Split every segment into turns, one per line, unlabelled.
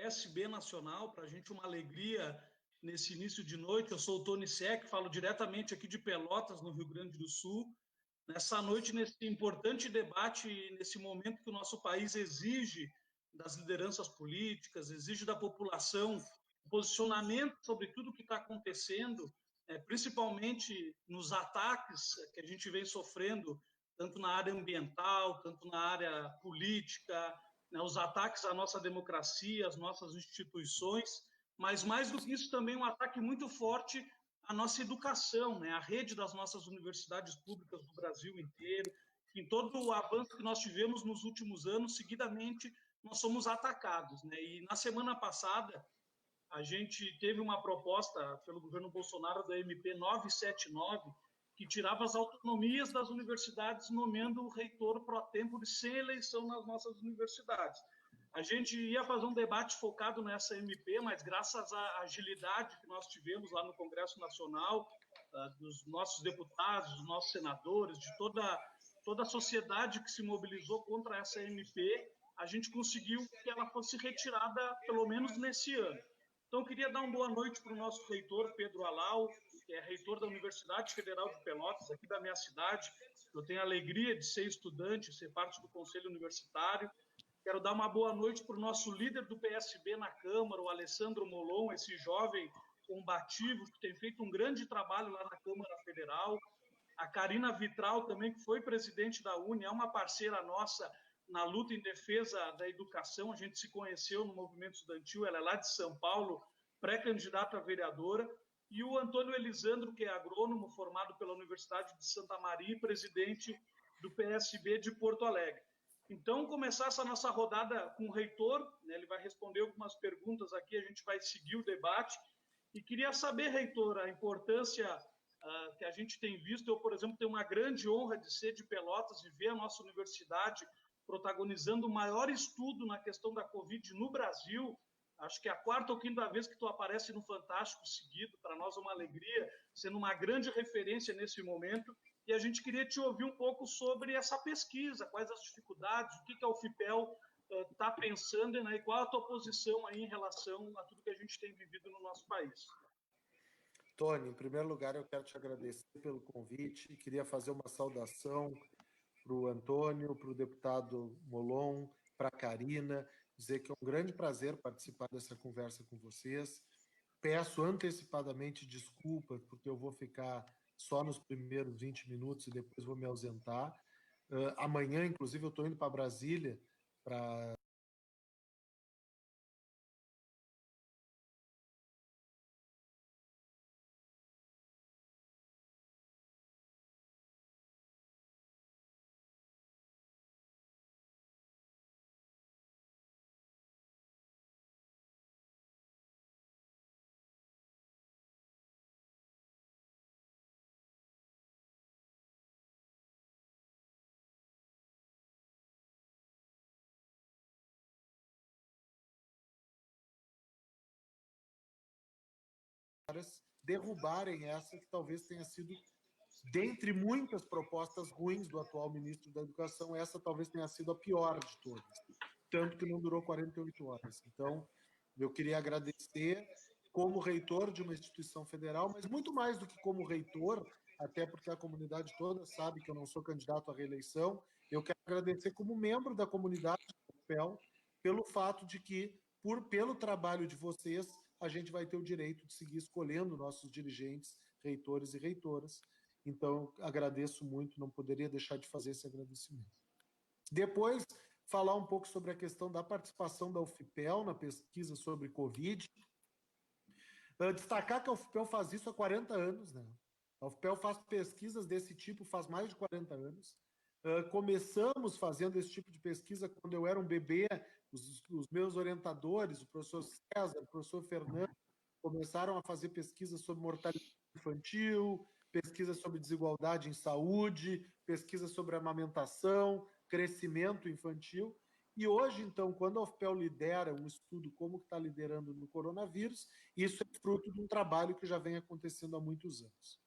PSB Nacional, para a gente uma alegria nesse início de noite. Eu sou o Tony Sec, falo diretamente aqui de Pelotas, no Rio Grande do Sul. Nessa noite, nesse importante debate, nesse momento que o nosso país exige das lideranças políticas, exige da população posicionamento sobre tudo o que está acontecendo, principalmente nos ataques que a gente vem sofrendo, tanto na área ambiental, tanto na área política, né, os ataques à nossa democracia, às nossas instituições, mas mais do que isso também um ataque muito forte à nossa educação, né, à rede das nossas universidades públicas do Brasil inteiro. Em todo o avanço que nós tivemos nos últimos anos, seguidamente nós somos atacados, né? E na semana passada a gente teve uma proposta pelo governo Bolsonaro da MP 979, que tirava as autonomias das universidades, nomeando o reitor pro tempore sem eleição nas nossas universidades. A gente ia fazer um debate focado nessa MP, mas graças à agilidade que nós tivemos lá no Congresso Nacional, dos nossos deputados, dos nossos senadores, de toda a sociedade que se mobilizou contra essa MP, a gente conseguiu que ela fosse retirada, pelo menos nesse ano. Então, eu queria dar uma boa noite para o nosso reitor, Pedro Alau, que é reitor da Universidade Federal de Pelotas, aqui da minha cidade. Eu tenho a alegria de ser estudante, ser parte do Conselho Universitário. Quero dar uma boa noite para o nosso líder do PSB na Câmara, o Alessandro Molon, esse jovem combativo que tem feito um grande trabalho lá na Câmara Federal. A Karina Vitral também, que foi presidente da UNE, é uma parceira nossa na luta em defesa da educação. A gente se conheceu no movimento estudantil, ela é lá de São Paulo, pré-candidata a vereadora, e o Antônio Elisandro, que é agrônomo, formado pela Universidade de Santa Maria e presidente do PSB de Porto Alegre. Então, começar essa nossa rodada com o reitor, né, ele vai responder algumas perguntas aqui, a gente vai seguir o debate, e queria saber, reitor, a importância que a gente tem visto. Eu, por exemplo, tenho uma grande honra de ser de Pelotas e ver a nossa universidade protagonizando o maior estudo na questão da Covid no Brasil. Acho que é a quarta ou quinta vez que tu aparece no Fantástico seguido, para nós é uma alegria, sendo uma grande referência nesse momento, e a gente queria te ouvir um pouco sobre essa pesquisa, quais as dificuldades, o que a UFPEL está pensando, né, e qual a tua posição aí em relação a tudo que a gente tem vivido no nosso país.
Tony, em primeiro lugar, eu quero te agradecer pelo convite, queria fazer uma saudação para o Antônio, para o deputado Molon, para a Karina, dizer que é um grande prazer participar dessa conversa com vocês. Peço antecipadamente desculpas, porque eu vou ficar só nos primeiros 20 minutos e depois vou me ausentar. Amanhã, inclusive, eu estou indo para Brasília para derrubarem essa que talvez tenha sido, dentre muitas propostas ruins do atual ministro da Educação, essa talvez tenha sido a pior de todas, tanto que não durou 48 horas. Então, eu queria agradecer como reitor de uma instituição federal, mas muito mais do que como reitor, até porque a comunidade toda sabe que eu não sou candidato à reeleição, eu quero agradecer como membro da comunidade do PEL, pelo fato de que, pelo trabalho de vocês, a gente vai ter o direito de seguir escolhendo nossos dirigentes, reitores e reitoras. Então, agradeço muito, não poderia deixar de fazer esse agradecimento. Depois, falar um pouco sobre a questão da participação da UFPEL na pesquisa sobre Covid. Destacar que a UFPEL faz isso há 40 anos, né? A UFPEL faz pesquisas desse tipo faz mais de 40 anos. Começamos fazendo esse tipo de pesquisa quando eu era um bebê. Os meus orientadores, o professor César, o professor Fernando, começaram a fazer pesquisas sobre mortalidade infantil, pesquisa sobre desigualdade em saúde, pesquisa sobre amamentação, crescimento infantil. E hoje, então, quando a UFPEL lidera um estudo como está liderando no coronavírus, isso é fruto de um trabalho que já vem acontecendo há muitos anos.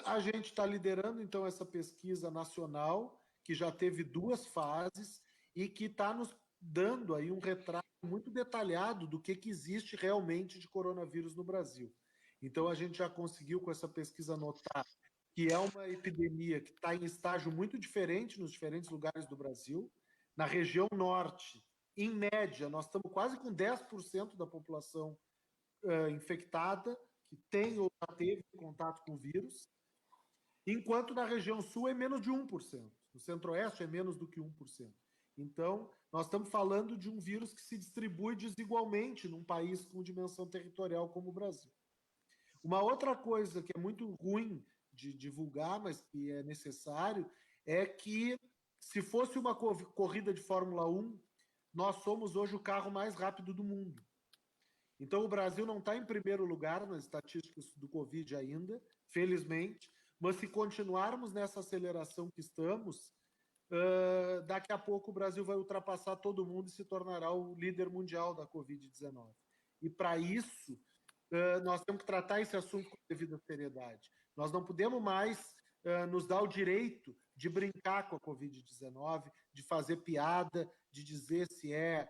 A gente está liderando, então, essa pesquisa nacional, que já teve 2 fases e que está nos dando aí um retrato muito detalhado do que existe realmente de coronavírus no Brasil. Então, a gente já conseguiu, com essa pesquisa, notar que é uma epidemia que está em estágio muito diferente nos diferentes lugares do Brasil. Na região norte, em média, nós estamos quase com 10% da população infectada, que tem ou já teve contato com o vírus, enquanto na região sul é menos de 1%. No centro-oeste é menos do que 1%. Então, nós estamos falando de um vírus que se distribui desigualmente num país com dimensão territorial como o Brasil. Uma outra coisa que é muito ruim de divulgar, mas que é necessário, é que se fosse uma corrida de Fórmula 1, nós somos hoje o carro mais rápido do mundo. Então, o Brasil não está em primeiro lugar nas estatísticas do Covid ainda, felizmente, mas se continuarmos nessa aceleração que estamos, daqui a pouco o Brasil vai ultrapassar todo mundo e se tornará o líder mundial da Covid-19. E, para isso, nós temos que tratar esse assunto com devida seriedade. Nós não podemos mais nos dar o direito de brincar com a Covid-19, de fazer piada, de dizer se é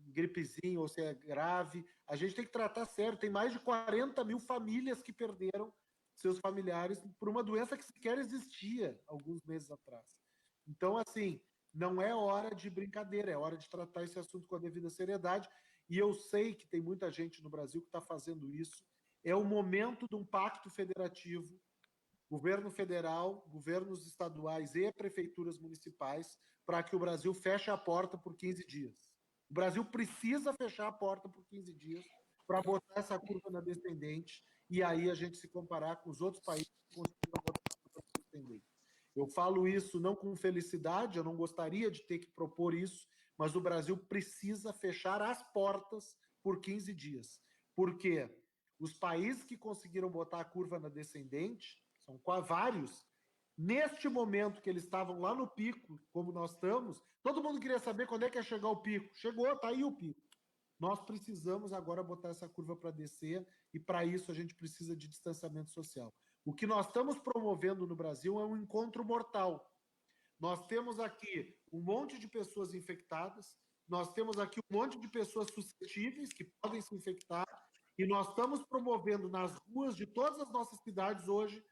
gripezinho ou se é grave. A gente tem que tratar sério. Tem mais de 40 mil famílias que perderam seus familiares por uma doença que sequer existia alguns meses atrás. Então, assim, não é hora de brincadeira, é hora de tratar esse assunto com a devida seriedade. E eu sei que tem muita gente no Brasil que está fazendo isso. É o momento de um pacto federativo, governo federal, governos estaduais e prefeituras municipais, para que o Brasil feche a porta por 15 dias. O Brasil precisa fechar a porta por 15 dias para botar essa curva na descendente e aí a gente se comparar com os outros países que conseguiram botar a curva na descendente. Eu falo isso não com felicidade, eu não gostaria de ter que propor isso, mas o Brasil precisa fechar as portas por 15 dias. Porque os países que conseguiram botar a curva na descendente, são vários, neste momento que eles estavam lá no pico, como nós estamos, todo mundo queria saber quando é que ia chegar o pico. Chegou, está aí o pico. Nós precisamos agora botar essa curva para descer e, para isso, a gente precisa de distanciamento social. O que nós estamos promovendo no Brasil é um encontro mortal. Nós temos aqui um monte de pessoas infectadas, nós temos aqui um monte de pessoas suscetíveis que podem se infectar e nós estamos promovendo nas ruas de todas as nossas cidades hoje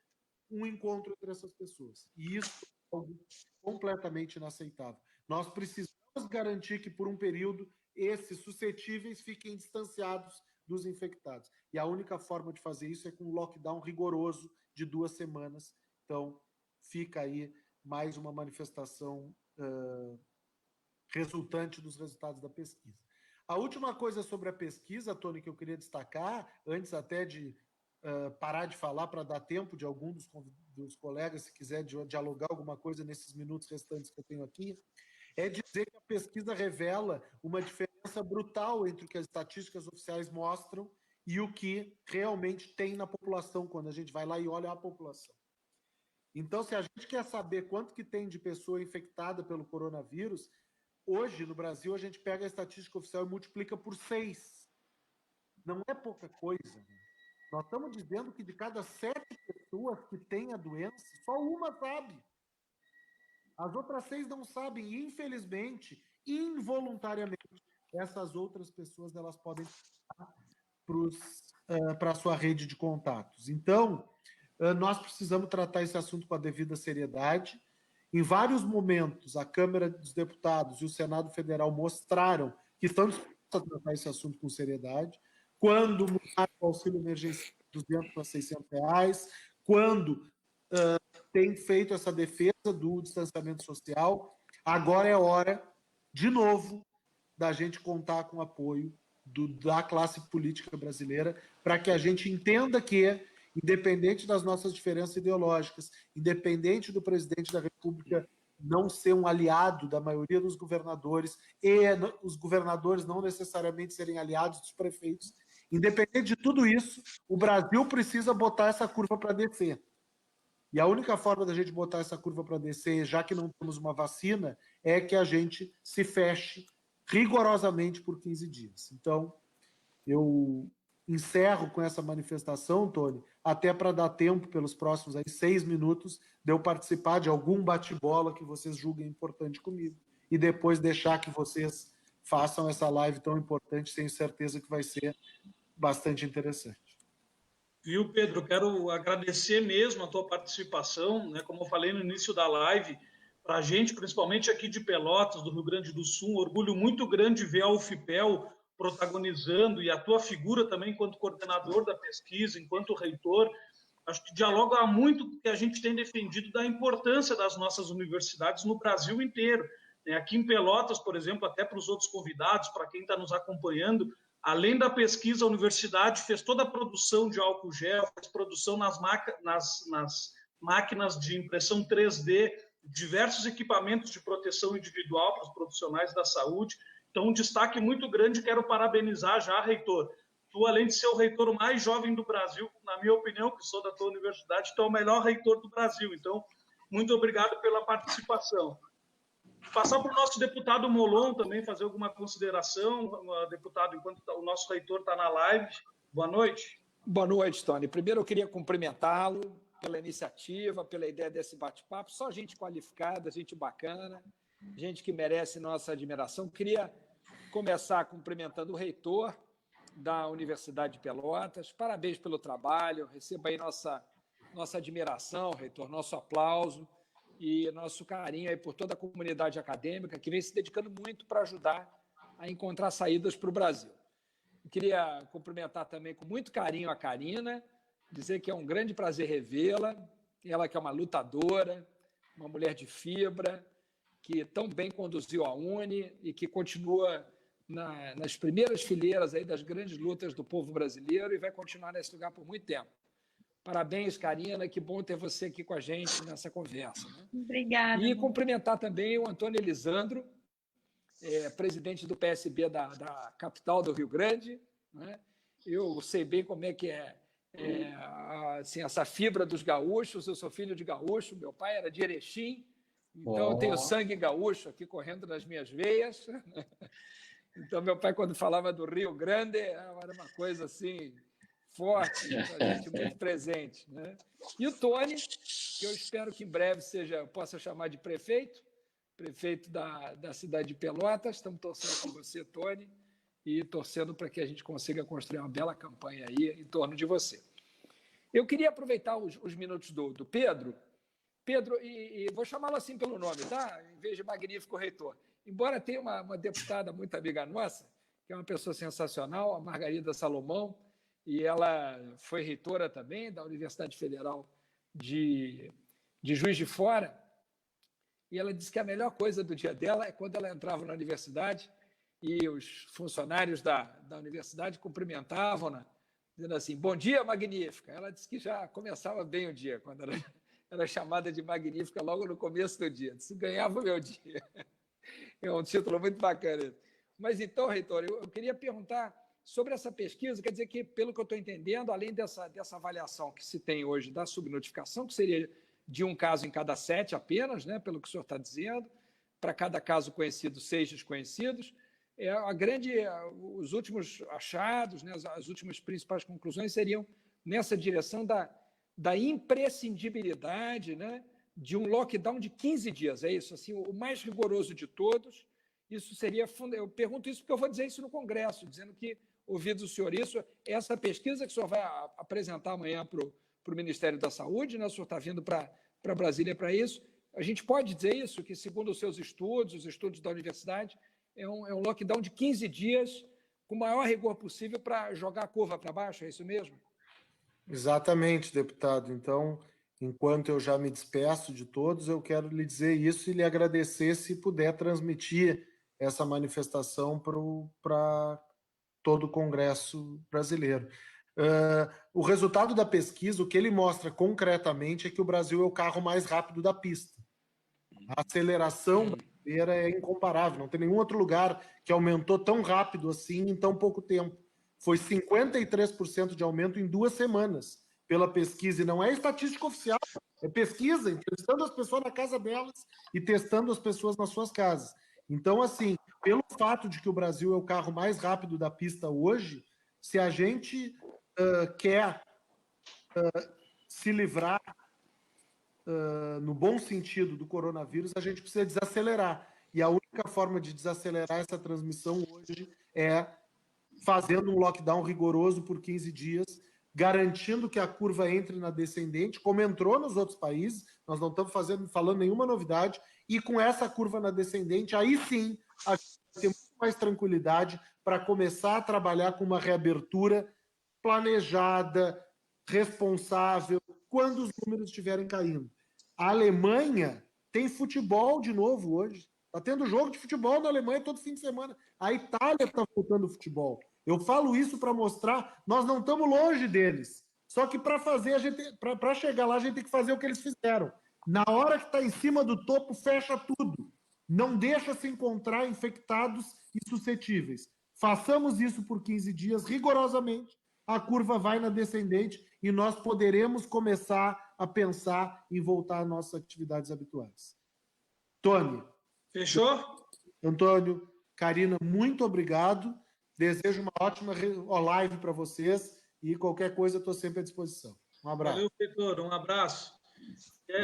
um encontro entre essas pessoas. E isso é algo completamente inaceitável. Nós precisamos garantir que, por um período, esses suscetíveis fiquem distanciados dos infectados. E a única forma de fazer isso é com um lockdown rigoroso de 2 semanas. Então, fica aí mais uma manifestação resultante dos resultados da pesquisa. A última coisa sobre a pesquisa, Tony, que eu queria destacar, antes até de parar de falar para dar tempo de algum dos colegas, se quiser dialogar alguma coisa nesses minutos restantes que eu tenho aqui, é dizer que a pesquisa revela uma diferença brutal entre o que as estatísticas oficiais mostram e o que realmente tem na população, quando a gente vai lá e olha a população. Então, se a gente quer saber quanto que tem de pessoa infectada pelo coronavírus, hoje, no Brasil, a gente pega a estatística oficial e multiplica por 6. Não é pouca coisa. Né? Nós estamos dizendo que de cada 7 pessoas que têm a doença, só uma sabe. As outras 6 não sabem. E, infelizmente, involuntariamente, essas outras pessoas elas podem para a sua rede de contatos. Então, nós precisamos tratar esse assunto com a devida seriedade. Em vários momentos, a Câmara dos Deputados e o Senado Federal mostraram que estão dispostos a tratar esse assunto com seriedade. Quando mudaram o auxílio emergencial de 200 para 600 reais, quando tem feito essa defesa do distanciamento social, agora é hora, de novo, da gente contar com o apoio da classe política brasileira para que a gente entenda que, independente das nossas diferenças ideológicas, independente do presidente da República não ser um aliado da maioria dos governadores e os governadores não necessariamente serem aliados dos prefeitos, independente de tudo isso, o Brasil precisa botar essa curva para descer. E a única forma da gente botar essa curva para descer, já que não temos uma vacina, é que a gente se feche rigorosamente por 15 dias. Então, eu encerro com essa manifestação, Tony, até para dar tempo, pelos próximos 6 minutos, de eu participar de algum bate-bola que vocês julguem importante comigo, e depois deixar que vocês façam essa live tão importante, tenho certeza que vai ser bastante interessante.
Viu, Pedro? Quero agradecer mesmo a tua participação, né? Como eu falei no início da live, para a gente, principalmente aqui de Pelotas, do Rio Grande do Sul, um orgulho muito grande ver a UFPEL protagonizando e a tua figura também enquanto coordenador da pesquisa, enquanto reitor. Acho que dialoga muito com o que a gente tem defendido da importância das nossas universidades no Brasil inteiro. Aqui em Pelotas, por exemplo, até para os outros convidados, para quem está nos acompanhando, além da pesquisa, a universidade fez toda a produção de álcool gel, fez produção nas máquinas de impressão 3D, diversos equipamentos de proteção individual para os profissionais da saúde. Então, um destaque muito grande, quero parabenizar já, reitor. Tu, além de ser o reitor mais jovem do Brasil, na minha opinião, que sou da tua universidade, tu é o melhor reitor do Brasil. Então, muito obrigado pela participação. Passar para o nosso deputado Molon também, fazer alguma consideração, deputado, enquanto o nosso reitor está na live. Boa noite.
Boa noite, Tony. Primeiro, eu queria cumprimentá-lo pela iniciativa, pela ideia desse bate-papo. Só gente qualificada, gente bacana, gente que merece nossa admiração. Queria começar cumprimentando o reitor da Universidade de Pelotas. Parabéns pelo trabalho. Receba aí nossa admiração, reitor, nosso aplauso e nosso carinho aí por toda a comunidade acadêmica que vem se dedicando muito para ajudar a encontrar saídas para o Brasil. Eu queria cumprimentar também com muito carinho a Karina, dizer que é um grande prazer revê-la, ela que é uma lutadora, uma mulher de fibra, que tão bem conduziu a UNE e que continua nas primeiras fileiras aí das grandes lutas do povo brasileiro e vai continuar nesse lugar por muito tempo. Parabéns, Karina, que bom ter você aqui com a gente nessa conversa. Né?
Obrigada.
E cumprimentar também o Antônio Elisandro, presidente do PSB da capital do Rio Grande. Né? Eu sei bem como é que assim, essa fibra dos gaúchos. Eu sou filho de gaúcho, meu pai era de Erechim, então eu tenho sangue gaúcho aqui correndo nas minhas veias. Então, meu pai, quando falava do Rio Grande, era uma coisa assim forte, a gente muito presente. Né? E o Tony, que eu espero que em breve possa chamar de prefeito da cidade de Pelotas. Estamos torcendo com você, Tony, e torcendo para que a gente consiga construir uma bela campanha aí em torno de você. Eu queria aproveitar os minutos do Pedro, e vou chamá-lo assim pelo nome, tá? Em vez de magnífico reitor. Embora tenha uma deputada muito amiga nossa, que é uma pessoa sensacional, a Margarida Salomão, e ela foi reitora também da Universidade Federal de Juiz de Fora, e ela disse que a melhor coisa do dia dela é quando ela entrava na universidade e os funcionários da universidade cumprimentavam-na, dizendo assim, bom dia, magnífica. Ela disse que já começava bem o dia, quando era chamada de magnífica logo no começo do dia. Disse, ganhava o meu dia. É um título muito bacana. Mas então, reitor, eu queria perguntar sobre essa pesquisa, quer dizer que, pelo que eu estou entendendo, além dessa avaliação que se tem hoje da subnotificação, que seria de um caso em cada 7 apenas, né, pelo que o senhor está dizendo, para cada caso conhecido, 6 desconhecidos, os últimos achados, né, as últimas principais conclusões seriam nessa direção da imprescindibilidade, né, de um lockdown de 15 dias, é isso? Assim, o mais rigoroso de todos. Isso seria... Eu pergunto isso porque eu vou dizer isso no Congresso, dizendo que, ouvido o senhor isso, essa pesquisa que o senhor vai apresentar amanhã para o Ministério da Saúde, né? O senhor está vindo para Brasília para isso, a gente pode dizer isso, que segundo os seus estudos, os estudos da universidade, é um lockdown de 15 dias, com o maior rigor possível para jogar a curva para baixo, é isso mesmo?
Exatamente, deputado. Então, enquanto eu já me despeço de todos, eu quero lhe dizer isso e lhe agradecer se puder transmitir essa manifestação para todo o Congresso brasileiro. O resultado da pesquisa, o que ele mostra concretamente é que o Brasil é o carro mais rápido da pista. A aceleração brasileira é incomparável, não tem nenhum outro lugar que aumentou tão rápido assim em tão pouco tempo. Foi 53% de aumento em 2 semanas pela pesquisa, e não é estatística oficial, é pesquisa, entrevistando as pessoas na casa delas e testando as pessoas nas suas casas. Então, assim, pelo fato de que o Brasil é o carro mais rápido da pista hoje, se a gente quer se livrar, no bom sentido, do coronavírus, a gente precisa desacelerar. e a única forma de desacelerar essa transmissão hoje é fazendo um lockdown rigoroso por 15 dias, garantindo que a curva entre na descendente, como entrou nos outros países, nós não estamos falando nenhuma novidade, e com essa curva na descendente, aí sim a gente vai ter muito mais tranquilidade para começar a trabalhar com uma reabertura planejada, responsável, quando os números estiverem caindo. A Alemanha tem futebol de novo hoje. Está tendo jogo de futebol na Alemanha todo fim de semana. A Itália está voltando ao futebol. Eu falo isso para mostrar, nós não estamos longe deles. Só que para chegar lá, a gente tem que fazer o que eles fizeram. Na hora que está em cima do topo, fecha tudo. Não deixa se encontrar infectados e suscetíveis. Façamos isso por 15 dias, rigorosamente. A curva vai na descendente e nós poderemos começar a pensar em voltar às nossas atividades habituais. Tony.
Fechou?
Antônio, Karina, muito obrigado. Desejo uma ótima live para vocês e qualquer coisa eu estou sempre à disposição. Um abraço.
Valeu, Vitor. Um abraço.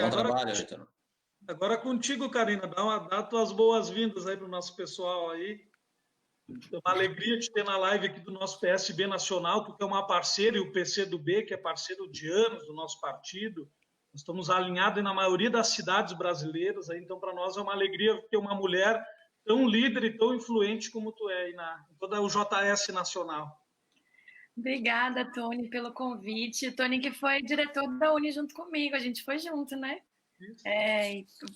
Bom trabalho, Vitor.
Agora contigo, Karina. Dá tuas boas-vindas aí para o nosso pessoal aí. É uma alegria te ter na live aqui do nosso PSB Nacional, porque é uma parceira, e o PCdoB, que é parceiro de anos do nosso partido. Nós estamos alinhados na maioria das cidades brasileiras, aí, então para nós é uma alegria ter uma mulher tão líder e tão influente como tu é aí em toda o JS Nacional.
Obrigada, Tony, pelo convite. Tony, que foi diretor da Uni junto comigo, a gente foi junto, né?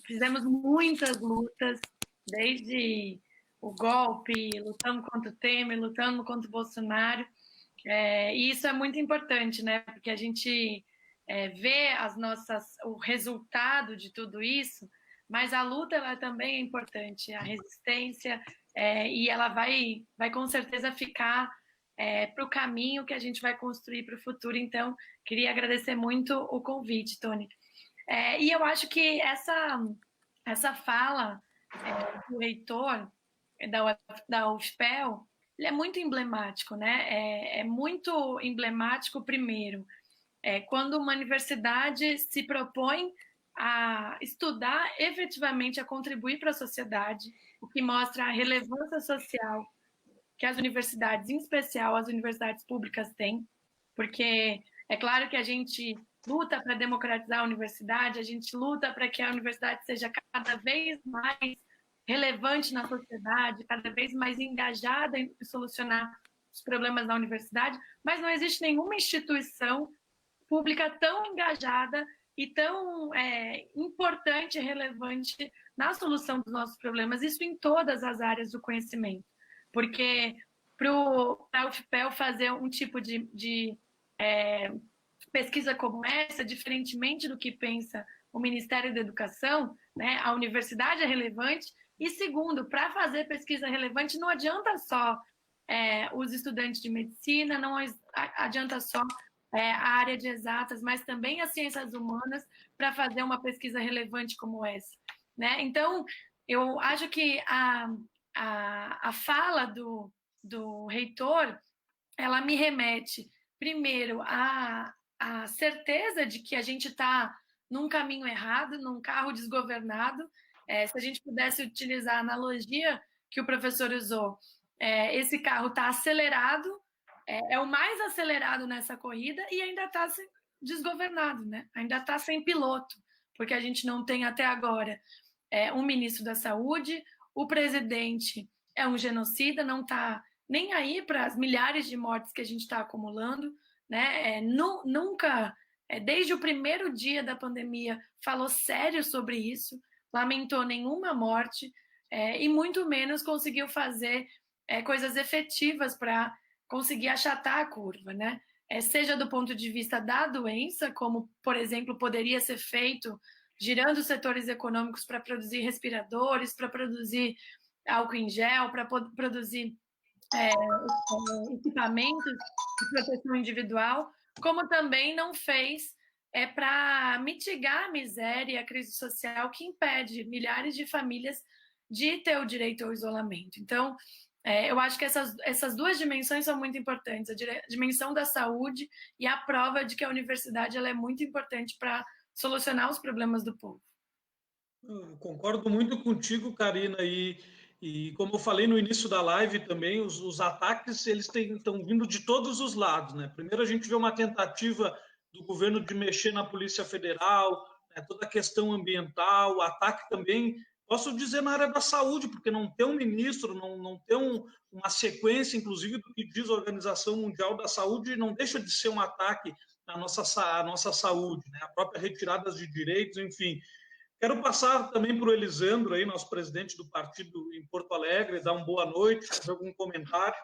Fizemos muitas lutas, desde o golpe, lutando contra o Temer, lutando contra o Bolsonaro, e isso é muito importante, né? Porque a gente vê o resultado de tudo isso, mas a luta ela também é importante, a resistência, e ela vai com certeza ficar para o caminho que a gente vai construir para o futuro. Então, queria agradecer muito o convite, Tony. E eu acho que essa fala do reitor da UFPEL, ele é muito emblemático, né? É muito emblemático, primeiro, quando uma universidade se propõe a estudar efetivamente, a contribuir para a sociedade, o que mostra a relevância social que as universidades, em especial as universidades públicas, têm, porque é claro que a gente luta para democratizar a universidade, a gente luta para que a universidade seja cada vez mais relevante na sociedade, cada vez mais engajada em solucionar os problemas da universidade, mas não existe nenhuma instituição pública tão engajada e tão importante e relevante na solução dos nossos problemas, isso em todas as áreas do conhecimento. Porque para a UFPEL fazer um tipo de pesquisa como essa, diferentemente do que pensa o Ministério da Educação, né, a universidade é relevante. E segundo, para fazer pesquisa relevante, não adianta só os estudantes de medicina, não adianta só a área de exatas, mas também as ciências humanas para fazer uma pesquisa relevante como essa, né? Então, eu acho que a fala do reitor, ela me remete, primeiro, à certeza de que a gente está num caminho errado, num carro desgovernado. Se a gente pudesse utilizar a analogia que o professor usou, esse carro está acelerado, é o mais acelerado nessa corrida e ainda está desgovernado, né? Ainda está sem piloto, porque a gente não tem até agora um ministro da Saúde, o presidente é um genocida, não está nem aí para as milhares de mortes que a gente está acumulando, né? Nunca, desde o primeiro dia da pandemia, falou sério sobre isso, lamentou nenhuma morte e muito menos conseguiu fazer coisas efetivas para conseguir achatar a curva, né? Seja do ponto de vista da doença, como, por exemplo, poderia ser feito girando os setores econômicos para produzir respiradores, para produzir álcool em gel, para produzir equipamentos de proteção individual, como também não fez para mitigar a miséria e a crise social que impede milhares de famílias de ter o direito ao isolamento. Então, eu acho que essas duas dimensões são muito importantes, a dimensão da saúde e a prova de que a universidade ela é muito importante para solucionar os problemas do povo.
Eu concordo muito contigo, Karina, e como eu falei no início da live também, os ataques eles estão vindo de todos os lados, né? Primeiro a gente vê uma tentativa do governo de mexer na Polícia Federal, né? Toda a questão ambiental, o ataque também, posso dizer na área da saúde, porque não tem um ministro, não tem uma sequência, inclusive, do que diz a Organização Mundial da Saúde, não deixa de ser um ataque à nossa saúde, né? A própria retirada de direitos, enfim. Quero passar também para o Elisandro, aí, nosso presidente do partido em Porto Alegre, dar uma boa noite, fazer algum comentário.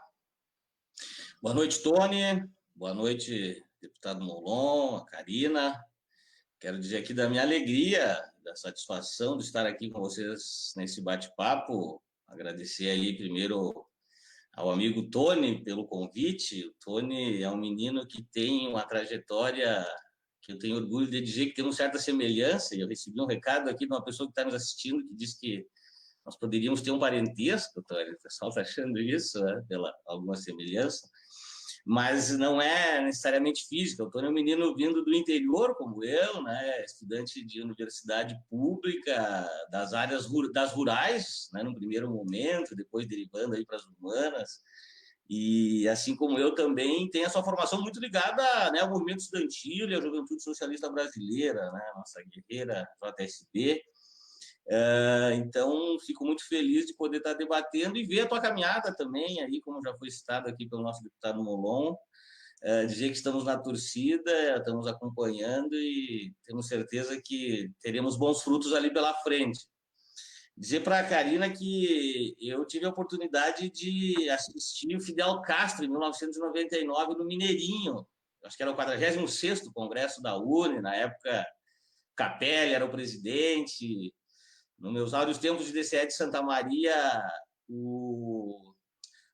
Boa noite, Tony. Boa noite, deputado Molon, a Karina. Quero dizer aqui da minha alegria, da satisfação de estar aqui com vocês nesse bate-papo. Agradecer aí primeiro ao amigo Tony pelo convite. O Tony é um menino que tem uma trajetória que eu tenho orgulho de dizer que tem uma certa semelhança, e eu recebi um recado aqui de uma pessoa que está nos assistindo, que disse que nós poderíamos ter um parentesco, Tony, o pessoal está achando isso, né, pela alguma semelhança, mas não é necessariamente física. O Tony é um menino vindo do interior, como eu, né, estudante de universidade pública, das áreas das rurais, né, no primeiro momento, depois derivando aí para as urbanas, e assim como eu também tem a sua formação muito ligada, né, ao movimento estudantil e à Juventude Socialista Brasileira, né, nossa guerreira JSB. Então, fico muito feliz de poder estar debatendo e ver a tua caminhada também, aí, como já foi citado aqui pelo nosso deputado Molon, dizer que estamos na torcida, estamos acompanhando e temos certeza que teremos bons frutos ali pela frente. Dizer para a Karina que eu tive a oportunidade de assistir o Fidel Castro em 1999 no Mineirinho, acho que era o 46º Congresso da UNE, na época Capelli era o presidente. Nos meus áureos tempos de DCE de Santa Maria, o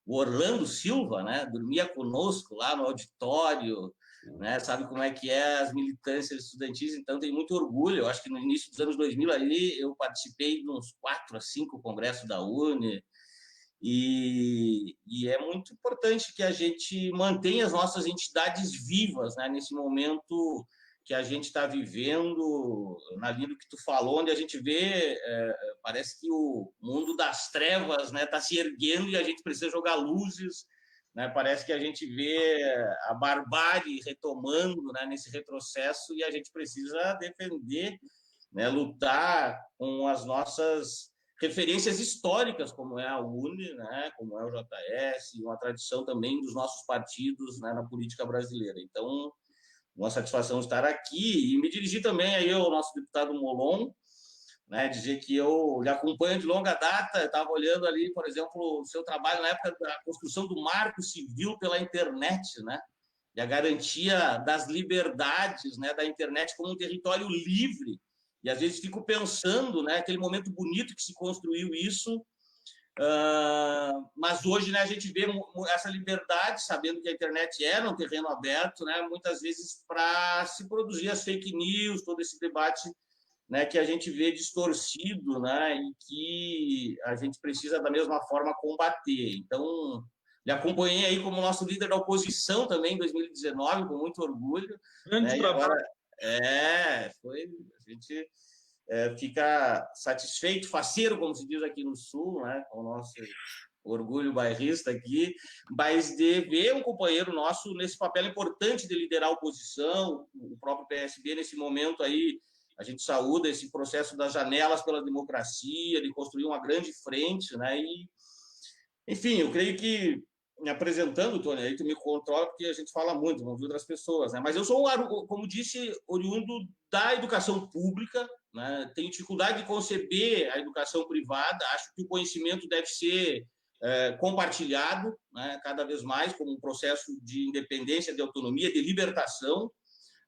Orlando Silva, né, dormia conosco lá no auditório, né, sabe como é que é as militâncias estudantis, então tem muito orgulho. Eu acho que no início dos anos 2000 ali eu participei de uns 4 a 5 congressos da UNE, e é muito importante que a gente mantenha as nossas entidades vivas, né, nesse momento que a gente está vivendo, na linha do que tu falou, onde a gente vê, parece que o mundo das trevas, né, está se erguendo e a gente precisa jogar luzes, né, parece que a gente vê a barbárie retomando, né, nesse retrocesso, e a gente precisa defender, né, lutar com as nossas referências históricas, como é a UNE, né, como é o JS, e uma tradição também dos nossos partidos, né, na política brasileira. Então, uma satisfação estar aqui e me dirigir também aí ao nosso deputado Molon, né, dizer que eu lhe acompanho de longa data. Estava olhando ali, por exemplo, o seu trabalho na época da construção do Marco Civil pela internet, né, e a garantia das liberdades, né, da internet como um território livre. E às vezes fico pensando, né, aquele momento bonito que se construiu isso, mas hoje, né, a gente vê essa liberdade, sabendo que a internet era um terreno aberto, né, muitas vezes para se produzir as fake news, todo esse debate, né, que a gente vê distorcido, né, e que a gente precisa da mesma forma combater. Então, lhe acompanhei aí como nosso líder da oposição também em 2019, com muito orgulho.
Grande
né,
trabalho.
Agora, a gente fica satisfeito, faceiro, como se diz aqui no Sul, né, com o nosso orgulho bairrista aqui, mas de ver um companheiro nosso nesse papel importante de liderar a oposição, o próprio PSB nesse momento aí. A gente saúda esse processo das janelas pela democracia, de construir uma grande frente, né? E, enfim, eu creio que, me apresentando, Tony, aí tu me controla, porque a gente fala muito, vamos ver outras pessoas, né? Mas eu sou, como disse, oriundo da educação pública, né? Tenho dificuldade de conceber a educação privada, acho que o conhecimento deve ser compartilhado, né? Cada vez mais, como um processo de independência, de autonomia, de libertação,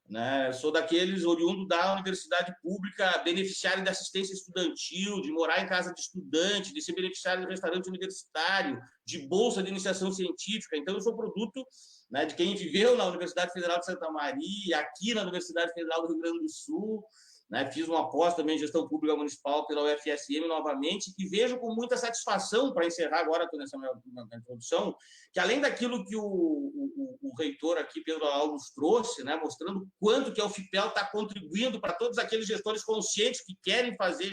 né? Sou daqueles oriundo da universidade pública, beneficiário de assistência estudantil, de morar em casa de estudante, de ser beneficiário de restaurante universitário, de bolsa de iniciação científica. Então, eu sou produto, né, de quem viveu na Universidade Federal de Santa Maria, aqui na Universidade Federal do Rio Grande do Sul, né, fiz uma pós também em gestão pública municipal pela UFSM novamente, e vejo com muita satisfação, para encerrar agora toda essa minha introdução, que além daquilo que o reitor aqui, Pedro Alau, nos trouxe, né, mostrando quanto que a UFPEL está contribuindo para todos aqueles gestores conscientes que querem fazer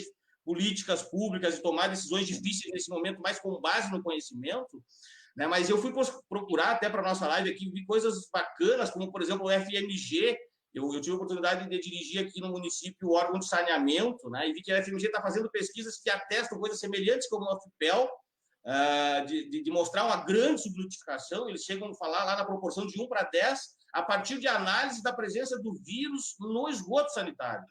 políticas públicas e tomar decisões difíceis nesse momento, mais com base no conhecimento, né? Mas eu fui procurar até para a nossa live aqui, vi coisas bacanas, como, por exemplo, o FMG. Eu tive a oportunidade de dirigir aqui no município o órgão de saneamento, né? E vi que a FMG está fazendo pesquisas que atestam coisas semelhantes como o FPEL, de mostrar uma grande subnotificação. Eles chegam a falar lá na proporção de 1 para 10, a partir de análise da presença do vírus no esgoto sanitário.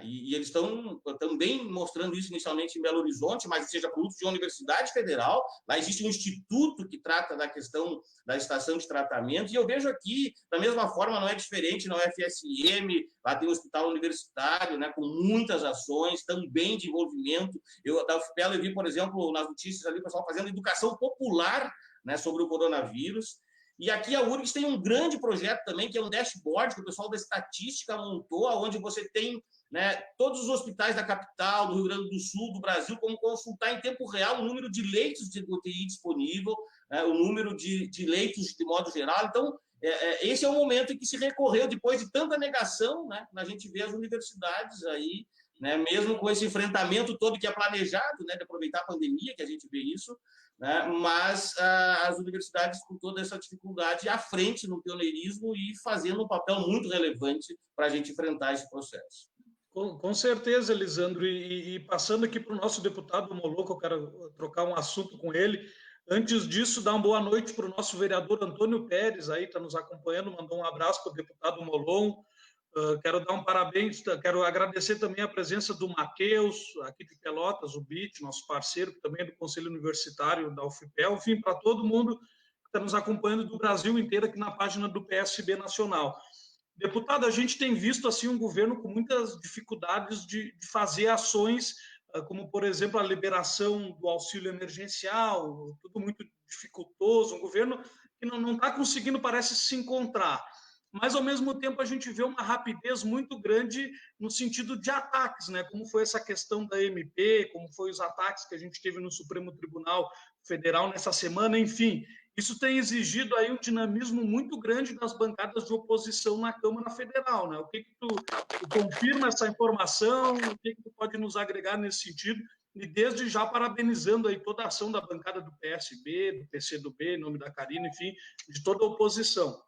E eles estão também mostrando isso inicialmente em Belo Horizonte, mas seja produto de uma universidade federal. Lá existe um instituto que trata da questão da estação de tratamento, e eu vejo aqui, da mesma forma, não é diferente na UFSM, lá tem um hospital universitário, né, com muitas ações, também de envolvimento. Da UFPEL eu vi, por exemplo, nas notícias ali, o pessoal fazendo educação popular, né, sobre o coronavírus. E aqui a URGS tem um grande projeto também, que é um dashboard que o pessoal da estatística montou, onde você tem, né, todos os hospitais da capital, do Rio Grande do Sul, do Brasil, como consultar em tempo real o número de leitos de UTI disponível, o número de leitos de modo geral. Então, esse é o momento em que se recorreu, depois de tanta negação, né, a gente vê as universidades aí, né, mesmo com esse enfrentamento todo que é planejado, né, de aproveitar a pandemia, que a gente vê isso, né, mas as universidades, com toda essa dificuldade, à frente no pioneirismo e fazendo um papel muito relevante para a gente enfrentar esse processo.
Com certeza, Elisandro. E passando aqui para o nosso deputado Moloco, eu quero trocar um assunto com ele. Antes disso, dar uma boa noite para o nosso vereador Antônio Pérez, aí está nos acompanhando, mandou um abraço para o deputado Molon. Quero dar um parabéns, quero agradecer também a presença do Matheus, aqui de Pelotas, o BIT, nosso parceiro, também é do Conselho Universitário da UFPEL, enfim, para todo mundo que está nos acompanhando do Brasil inteiro aqui na página do PSB Nacional. Deputado, a gente tem visto assim um governo com muitas dificuldades de fazer ações, como, por exemplo, a liberação do auxílio emergencial, tudo muito dificultoso, um governo que não está conseguindo, parece, se encontrar. Mas, ao mesmo tempo, a gente vê uma rapidez muito grande no sentido de ataques, né? Como foi essa questão da MP, como foi os ataques que a gente teve no Supremo Tribunal Federal nessa semana, enfim. Isso tem exigido aí um dinamismo muito grande das bancadas de oposição na Câmara Federal, né? O que tu confirma essa informação? O que tu pode nos agregar nesse sentido? E desde já parabenizando aí toda a ação da bancada do PSB, do PCdoB, em nome da Karina, enfim, de toda a oposição.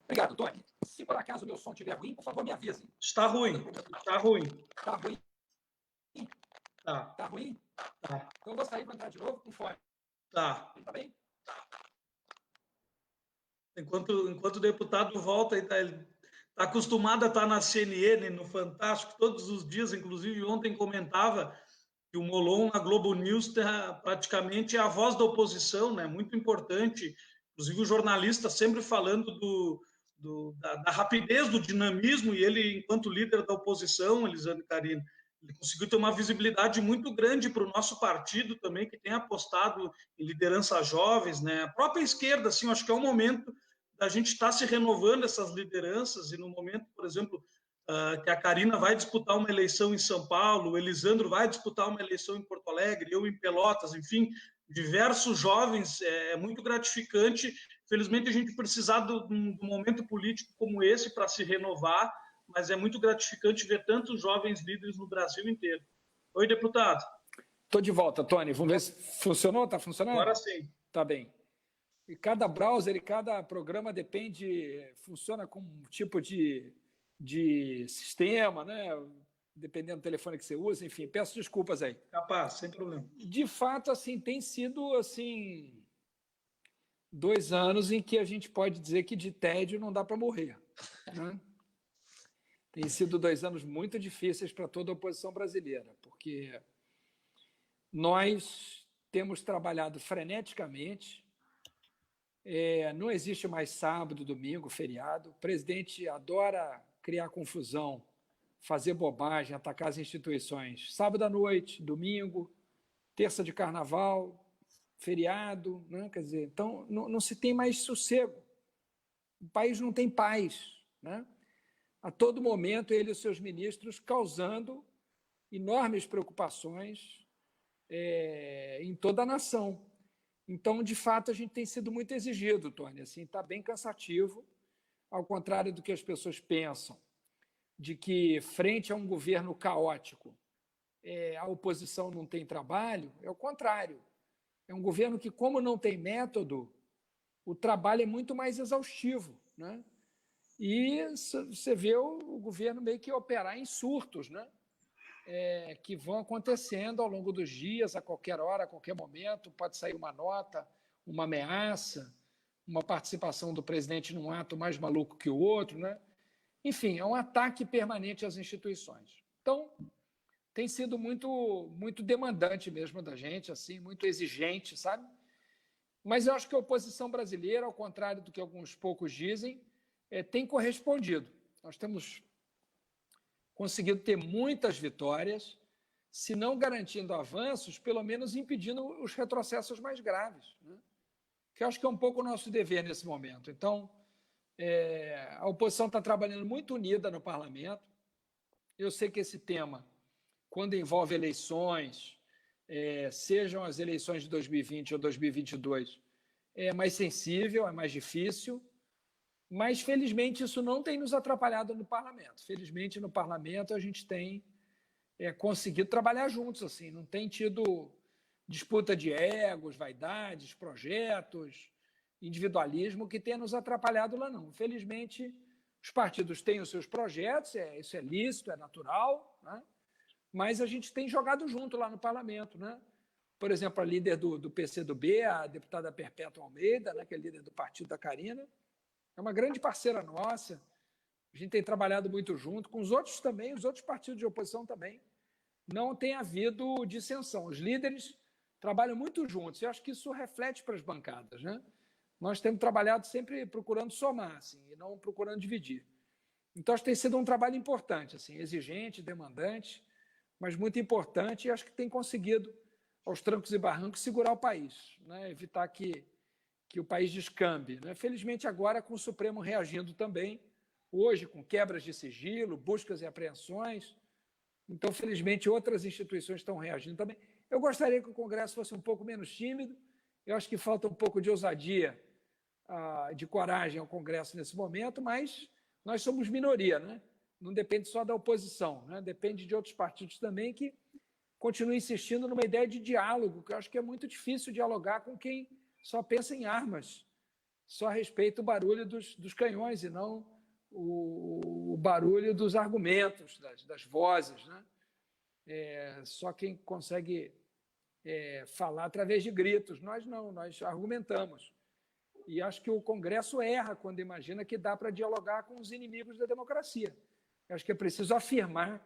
Obrigado, Tony. Se por acaso o meu som estiver ruim, por favor, me avise.
Está ruim, está ruim.
Está ruim?
Tá.
Está ruim?
Tá.
Então eu vou sair para entrar de novo com fone.
Tá.
Tá bem?
Enquanto o deputado volta, ele está acostumado a estar na CNN, no Fantástico, todos os dias, inclusive ontem comentava que o Molon, na Globo News, praticamente é a voz da oposição, né? Muito importante. Inclusive o jornalista sempre falando da rapidez, do dinamismo, e ele, enquanto líder da oposição, Elisandro Karina, ele conseguiu ter uma visibilidade muito grande para o nosso partido também, que tem apostado em lideranças jovens, né? A própria esquerda, assim, eu acho que é o momento da gente estar se renovando essas lideranças, e no momento, por exemplo, que a Karina vai disputar uma eleição em São Paulo, o Elisandro vai disputar uma eleição em Porto Alegre, eu em Pelotas, enfim, diversos jovens, é muito gratificante. Felizmente, a gente precisar de um momento político como esse para se renovar, mas é muito gratificante ver tantos jovens líderes no Brasil inteiro. Oi, deputado.
Estou de volta, Tony. Vamos ver se funcionou? Está funcionando?
Agora sim.
Está bem. E cada browser e cada programa funciona com um tipo de sistema, né? Dependendo do telefone que você usa, enfim, peço desculpas aí.
Capaz, sem problema.
De fato, assim, tem sido assim 2 anos em que a gente pode dizer que de tédio não dá para morrer, né? Tem sido 2 anos muito difíceis para toda a oposição brasileira, porque nós temos trabalhado freneticamente, não existe mais sábado, domingo, feriado. O presidente adora criar confusão, fazer bobagem, atacar as instituições. Sábado à noite, domingo, terça de carnaval, feriado, né? Quer dizer, então não se tem mais sossego. O país não tem paz, né? A todo momento, ele e os seus ministros causando enormes preocupações em toda a nação. Então, de fato, a gente tem sido muito exigido, Tony. Assim, está bem cansativo. ao contrário do que as pessoas pensam, de que, frente a um governo caótico, a oposição não tem trabalho, é o contrário. É um governo que, como não tem método, o trabalho é muito mais exaustivo, né? E você vê o governo meio que operar em surtos, né? Que vão acontecendo ao longo dos dias, a qualquer hora, a qualquer momento, pode sair uma nota, uma ameaça, uma participação do presidente num ato mais maluco que o outro, né? Enfim, é um ataque permanente às instituições. Então, tem sido muito demandante mesmo da gente, assim, muito exigente, sabe? Mas eu acho que a oposição brasileira, ao contrário do que alguns poucos dizem, tem correspondido. Nós temos conseguido ter muitas vitórias, se não garantindo avanços, pelo menos impedindo os retrocessos mais graves, né? Que eu acho que é um pouco o nosso dever nesse momento. Então, a oposição está trabalhando muito unida no parlamento. Eu sei que esse tema, quando envolve eleições, sejam as eleições de 2020 ou 2022, é mais sensível, é mais difícil, mas, felizmente, isso não tem nos atrapalhado no parlamento. Felizmente, no parlamento, a gente tem conseguido trabalhar juntos, assim, não tem tido disputa de egos, vaidades, projetos, individualismo que tenha nos atrapalhado lá, não. Felizmente, os partidos têm os seus projetos, isso é lícito, é natural, né? Mas a gente tem jogado junto lá no parlamento, né? Por exemplo, a líder do PCdoB, a deputada Perpétua Almeida, né, que é líder do partido da Karina, é uma grande parceira nossa. A gente tem trabalhado muito junto, com os outros também, os outros partidos de oposição também. Não tem havido dissensão. Os líderes trabalham muito juntos. Eu acho que isso reflete para as bancadas, né? Nós temos trabalhado sempre procurando somar, assim, e não procurando dividir. Então, acho que tem sido um trabalho importante, assim, exigente, demandante, mas muito importante, e acho que tem conseguido, aos trancos e barrancos, segurar o país, né? Evitar que o país descambe, né? Felizmente, agora, com o Supremo reagindo também, hoje, com quebras de sigilo, buscas e apreensões. Então, felizmente, outras instituições estão reagindo também. Eu gostaria que o Congresso fosse um pouco menos tímido. Eu acho que falta um pouco de ousadia, de coragem ao Congresso nesse momento, mas nós somos minoria, né? Não depende só da oposição, né? Depende de outros partidos também que continuam insistindo numa ideia de diálogo, que eu acho que é muito difícil dialogar com quem só pensa em armas, só respeita o barulho dos canhões e não o barulho dos argumentos, das vozes, né? Só quem consegue falar através de gritos. Nós não, nós argumentamos. E acho que o Congresso erra quando imagina que dá para dialogar com os inimigos da democracia. Eu acho que é preciso afirmar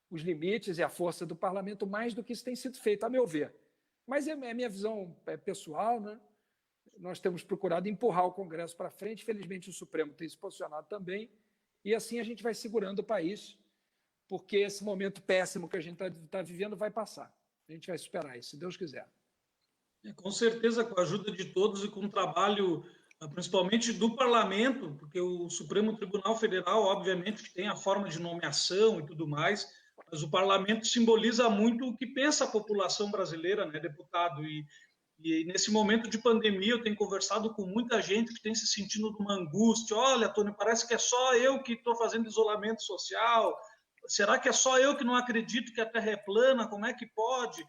os limites e a força do parlamento mais do que isso tem sido feito, a meu ver. Mas é minha visão pessoal, né? Nós temos procurado empurrar o Congresso para frente, felizmente o Supremo tem se posicionado também, e assim a gente vai segurando o país, porque esse momento péssimo que a gente está vivendo vai passar. A gente vai superar isso, se Deus quiser.
Com certeza, com a ajuda de todos e com o trabalho, principalmente do parlamento, porque o Supremo Tribunal Federal, obviamente, tem a forma de nomeação e tudo mais, mas o parlamento simboliza muito o que pensa a população brasileira, né, deputado? E nesse momento de pandemia, eu tenho conversado com muita gente que tem se sentindo numa angústia. Olha, Tony, parece que é só eu que estou fazendo isolamento social. Será que é só eu que não acredito que a Terra é plana? Como é que pode?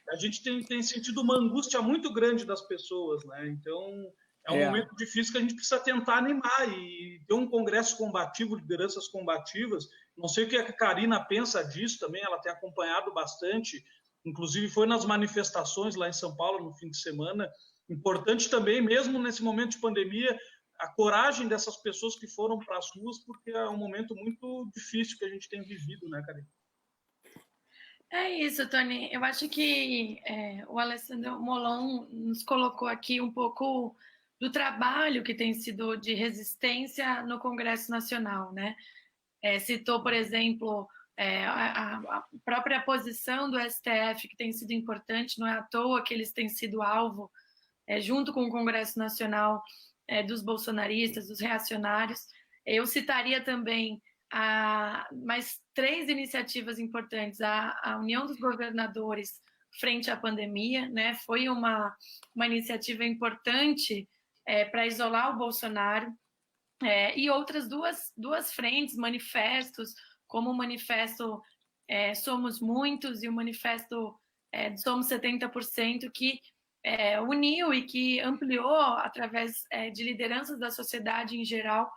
A gente tem sentido uma angústia muito grande das pessoas, né? Então, é um momento difícil que a gente precisa tentar animar e ter um congresso combativo, lideranças combativas. Não sei o que a Karina pensa disso também, ela tem acompanhado bastante, inclusive foi nas manifestações lá em São Paulo no fim de semana. Importante também, mesmo nesse momento de pandemia, a coragem dessas pessoas que foram para as ruas, porque é um momento muito difícil que a gente tem vivido, né, Karina?
É isso, Tony. Eu acho que o Alessandro Molon nos colocou aqui um pouco do trabalho que tem sido de resistência no Congresso Nacional, né? Citou, por exemplo, a própria posição do STF, que tem sido importante, não é à toa que eles têm sido alvo, junto com o Congresso Nacional, dos bolsonaristas, dos reacionários. Eu citaria também mais 3 iniciativas importantes. A União dos Governadores frente à pandemia, né? Foi uma iniciativa importante para isolar o Bolsonaro. e outras duas frentes, manifestos, como o manifesto Somos Muitos e o manifesto Somos 70%, que uniu e que ampliou, através de lideranças da sociedade em geral,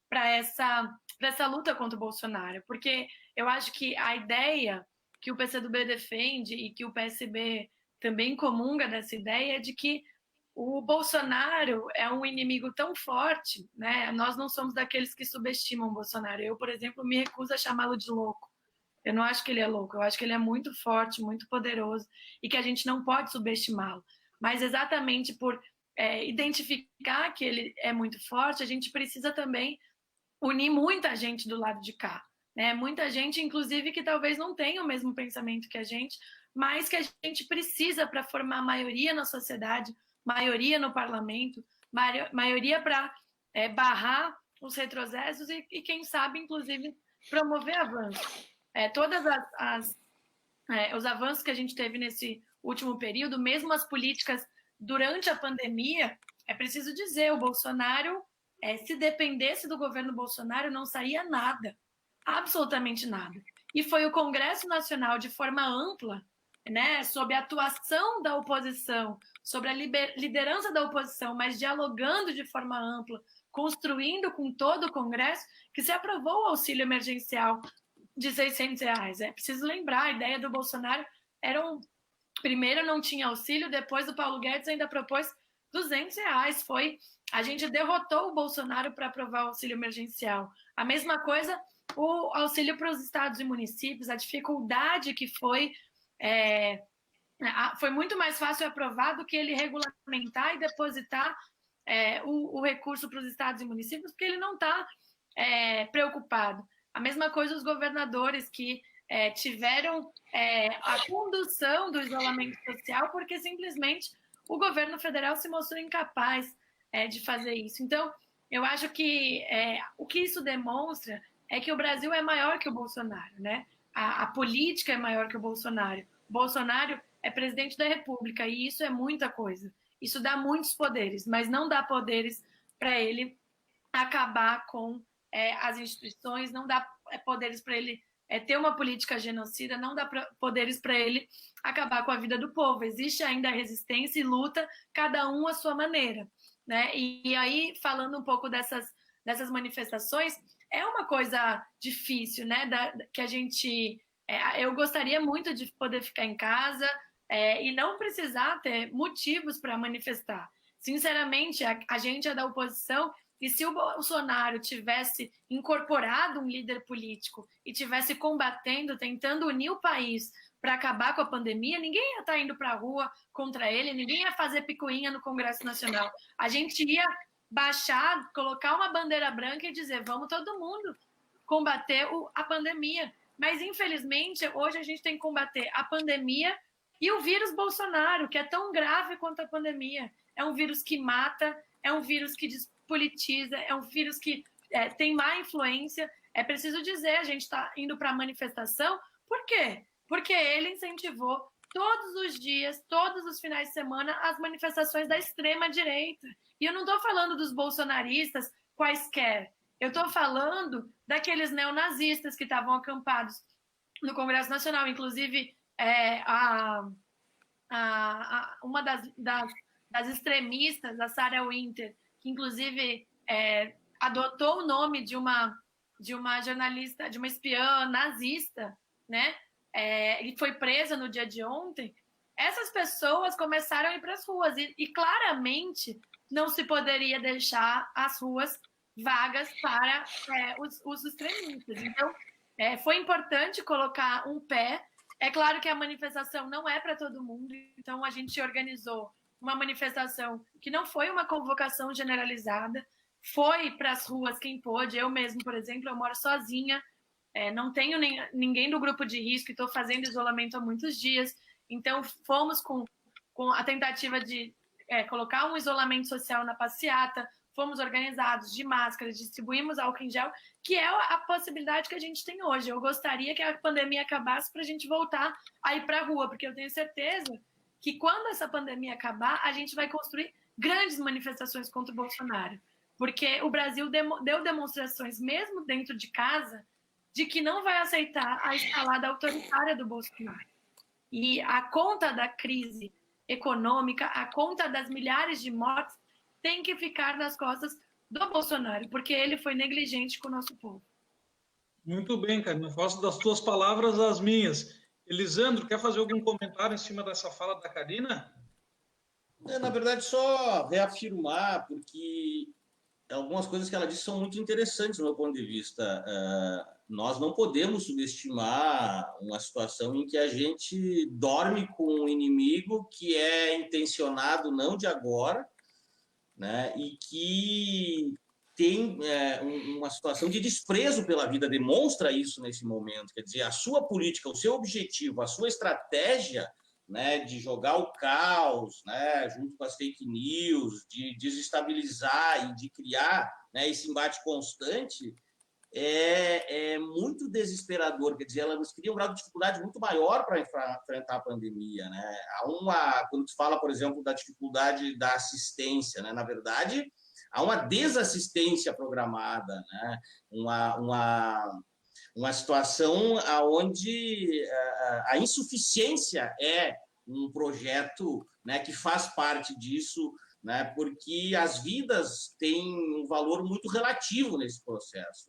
para essa luta contra o Bolsonaro. Porque eu acho que a ideia que o PCdoB defende e que o PSB também comunga dessa ideia é de que o Bolsonaro é um inimigo tão forte, né? Nós não somos daqueles que subestimam o Bolsonaro. Eu, por exemplo, me recuso a chamá-lo de louco. Eu não acho que ele é louco, eu acho que ele é muito forte, muito poderoso e que a gente não pode subestimá-lo. Mas exatamente por identificar que ele é muito forte, a gente precisa também unir muita gente do lado de cá, né? Muita gente, inclusive, que talvez não tenha o mesmo pensamento que a gente, mas que a gente precisa para formar maioria na sociedade, maioria no parlamento, maioria para barrar os retrocessos e, quem sabe, inclusive, promover avanços. Todas os avanços que a gente teve nesse último período, mesmo as políticas durante a pandemia, é preciso dizer, o Bolsonaro, se dependesse do governo Bolsonaro, não saía nada, absolutamente nada. E foi o Congresso Nacional, de forma ampla, né, sob a atuação da oposição, sobre a liderança da oposição, mas dialogando de forma ampla, construindo com todo o Congresso, que se aprovou o auxílio emergencial de R$600. É preciso lembrar, a ideia do Bolsonaro era primeiro não tinha auxílio, depois o Paulo Guedes ainda propôs R$200. A gente derrotou o Bolsonaro para aprovar o auxílio emergencial. A mesma coisa, o auxílio para os estados e municípios, a dificuldade que foi muito mais fácil aprovar do que ele regulamentar e depositar o recurso para os estados e municípios, porque ele não está preocupado. A mesma coisa os governadores que tiveram a condução do isolamento social, porque simplesmente o governo federal se mostrou incapaz de fazer isso. Então, eu acho que o que isso demonstra é que o Brasil é maior que o Bolsonaro, né? A política é maior que o Bolsonaro. O Bolsonaro é presidente da República e isso é muita coisa. Isso dá muitos poderes, mas não dá poderes para ele acabar com as instituições, não dá poderes para ele ter uma política genocida, não dá poderes para ele acabar com a vida do povo. Existe ainda resistência e luta, cada um à sua maneira, né? E aí, falando um pouco dessas manifestações, é uma coisa difícil, né? Que a gente... eu gostaria muito de poder ficar em casa e não precisar ter motivos para manifestar. Sinceramente, a gente é da oposição, e se o Bolsonaro tivesse incorporado um líder político e tivesse combatendo, tentando unir o país para acabar com a pandemia, ninguém ia estar indo para a rua contra ele, ninguém ia fazer picuinha no Congresso Nacional. A gente ia baixar, colocar uma bandeira branca e dizer, vamos todo mundo combater a pandemia. Mas, infelizmente, hoje a gente tem que combater a pandemia e o vírus Bolsonaro, que é tão grave quanto a pandemia. É um vírus que mata, é um vírus que despolitiza, é um vírus que tem má influência. É preciso dizer, a gente está indo para a manifestação, por quê? Porque ele incentivou todos os dias, todos os finais de semana, as manifestações da extrema-direita. E eu não estou falando dos bolsonaristas quaisquer, eu estou falando daqueles neonazistas que estavam acampados no Congresso Nacional. Inclusive, uma das extremistas, a Sarah Winter, que inclusive adotou o nome de uma jornalista, de uma espiã nazista, né? E foi presa no dia de ontem. Essas pessoas começaram a ir para as ruas e claramente não se poderia deixar as ruas vagas para os extremistas. Então, foi importante colocar um pé. É claro que a manifestação não é para todo mundo, então a gente organizou uma manifestação que não foi uma convocação generalizada, foi para as ruas quem pôde. Eu mesmo, por exemplo, eu moro sozinha, não tenho ninguém do grupo de risco, estou fazendo isolamento há muitos dias, então fomos com a tentativa de colocar um isolamento social na passeata, fomos organizados de máscaras, distribuímos álcool em gel, que é a possibilidade que a gente tem hoje. Eu gostaria que a pandemia acabasse para a gente voltar a ir para a rua, porque eu tenho certeza que quando essa pandemia acabar, a gente vai construir grandes manifestações contra o Bolsonaro. porque o Brasil deu demonstrações, mesmo dentro de casa, de que não vai aceitar a escalada autoritária do Bolsonaro. E a conta da crise econômica, a conta das milhares de mortes, tem que ficar nas costas do Bolsonaro, porque ele foi negligente com o nosso povo.
Muito bem, Karina. Faço das tuas palavras as minhas. Elisandro, quer fazer algum comentário em cima dessa fala da Karina?
Na verdade, só reafirmar, porque algumas coisas que ela disse são muito interessantes do meu ponto de vista. Nós não podemos subestimar uma situação em que a gente dorme com um inimigo que é intencionado não de agora, né, e que tem uma situação de desprezo pela vida, demonstra isso nesse momento. Quer dizer, a sua política, o seu objetivo, a sua estratégia, né, de jogar o caos, né, junto com as fake news, de desestabilizar e de criar, né, esse embate constante, é muito desesperador. Quer dizer, elas criam um grau de dificuldade muito maior para enfrentar a pandemia, né? Quando se fala, por exemplo, da dificuldade da assistência, né, na verdade, há uma desassistência programada, né? Uma situação onde a insuficiência é um projeto, né, que faz parte disso, né, porque as vidas têm um valor muito relativo nesse processo.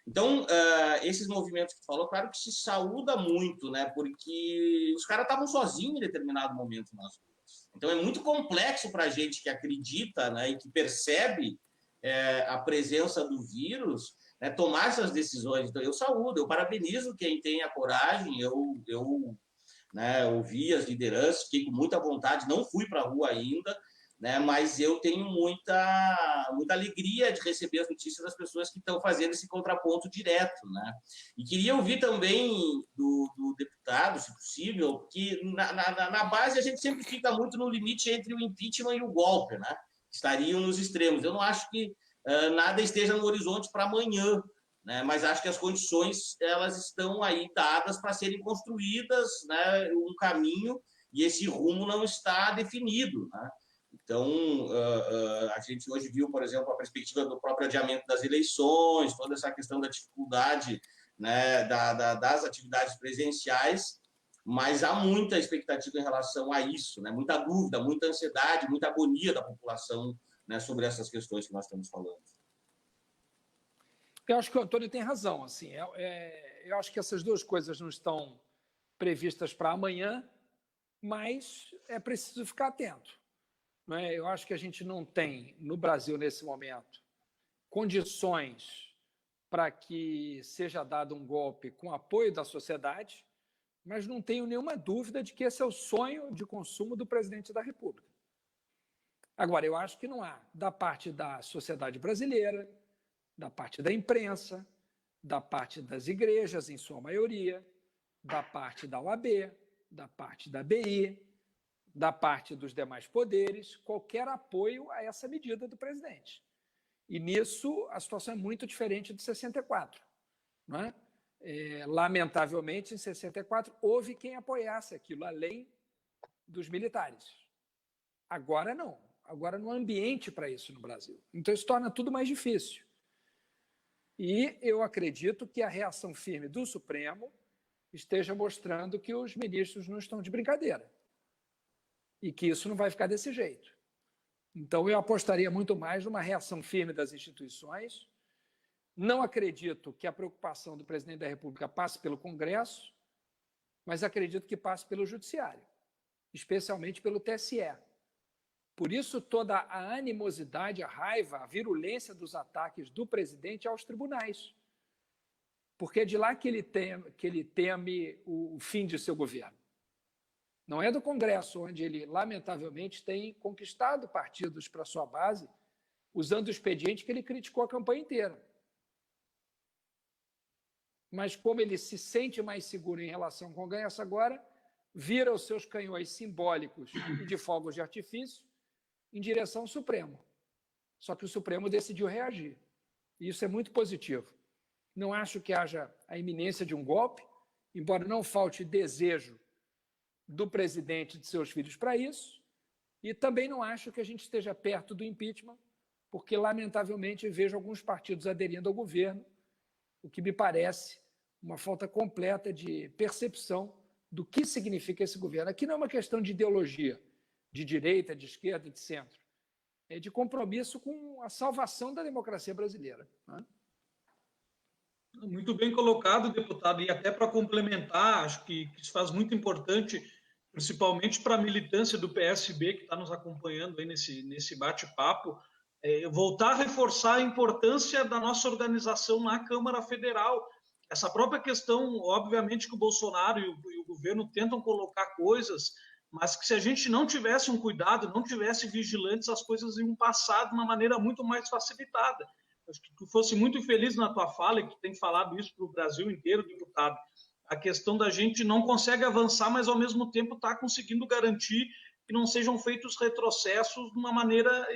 Então, esses movimentos que falou, claro que se saúda muito, né, porque os caras estavam sozinhos em determinado momento nas ruas. Então, é muito complexo para a gente que acredita, né, e que percebe a presença do vírus, né, tomar essas decisões. Então, eu saúdo, eu parabenizo quem tem a coragem. Eu né, ouvi as lideranças, fiquei com muita vontade, não fui para a rua ainda, né, mas eu tenho muita alegria de receber as notícias das pessoas que estão fazendo esse contraponto direto, né? E queria ouvir também do deputado, se possível, que na base a gente sempre fica muito no limite entre o impeachment e o golpe, né? Estariam nos extremos. Eu não acho que nada esteja no horizonte para amanhã, né? Mas acho que as condições elas estão aí dadas para serem construídas, né, um caminho, e esse rumo não está definido, né? Então, a gente hoje viu, por exemplo, a perspectiva do próprio adiamento das eleições, toda essa questão da dificuldade, né, das atividades presenciais, mas há muita expectativa em relação a isso, né? Muita dúvida, muita ansiedade, muita agonia da população, né, sobre essas questões que nós estamos falando.
Eu acho que o Antônio tem razão. Assim, eu acho que essas duas coisas não estão previstas para amanhã, mas é preciso ficar atento. Não é? Eu acho que a gente não tem, no Brasil, nesse momento, condições para que seja dado um golpe com apoio da sociedade, mas não tenho nenhuma dúvida de que esse é o sonho de consumo do presidente da República. Agora, eu acho que não há, da parte da sociedade brasileira, da parte da imprensa, da parte das igrejas, em sua maioria, da parte da OAB, da parte da BI, da parte dos demais poderes, qualquer apoio a essa medida do presidente. E nisso a situação é muito diferente de 64. Não é? Lamentavelmente, em 64, houve quem apoiasse aquilo, além dos militares. Agora não. Agora não há ambiente para isso no Brasil. Então isso torna tudo mais difícil. E eu acredito que a reação firme do Supremo esteja mostrando que os ministros não estão de brincadeira e que isso não vai ficar desse jeito. Então, eu apostaria muito mais numa reação firme das instituições. Não acredito que a preocupação do presidente da República passe pelo Congresso, mas acredito que passe pelo Judiciário, especialmente pelo TSE. Por isso, toda a animosidade, a raiva, a virulência dos ataques do presidente aos tribunais. Porque é de lá que ele teme o fim de seu governo. Não é do Congresso, onde ele, lamentavelmente, tem conquistado partidos para sua base, usando o expediente que ele criticou a campanha inteira. Mas como ele se sente mais seguro em relação ao Congresso agora, vira os seus canhões simbólicos e de fogos de artifício em direção ao Supremo. Só que o Supremo decidiu reagir. E isso é muito positivo. Não acho que haja a iminência de um golpe, embora não falte desejo do presidente e de seus filhos para isso, e também não acho que a gente esteja perto do impeachment, porque, lamentavelmente, vejo alguns partidos aderindo ao governo, o que me parece uma falta completa de percepção do que significa esse governo. Aqui não é uma questão de ideologia, de direita, de esquerda, de centro. É de compromisso com a salvação da democracia brasileira, né?
Muito bem colocado, deputado. E até para complementar, acho que isso faz muito importante, principalmente para a militância do PSB que está nos acompanhando aí nesse bate-papo, voltar a reforçar a importância da nossa organização na Câmara Federal. Essa própria questão, obviamente que o Bolsonaro e o governo tentam colocar coisas, mas que se a gente não tivesse um cuidado, não tivesse vigilantes, as coisas iam passar de uma maneira muito mais facilitada. Acho que tu fosse muito feliz na tua fala, e que tem falado isso para o Brasil inteiro, deputado, a questão da gente não consegue avançar, mas ao mesmo tempo está conseguindo garantir que não sejam feitos retrocessos de uma maneira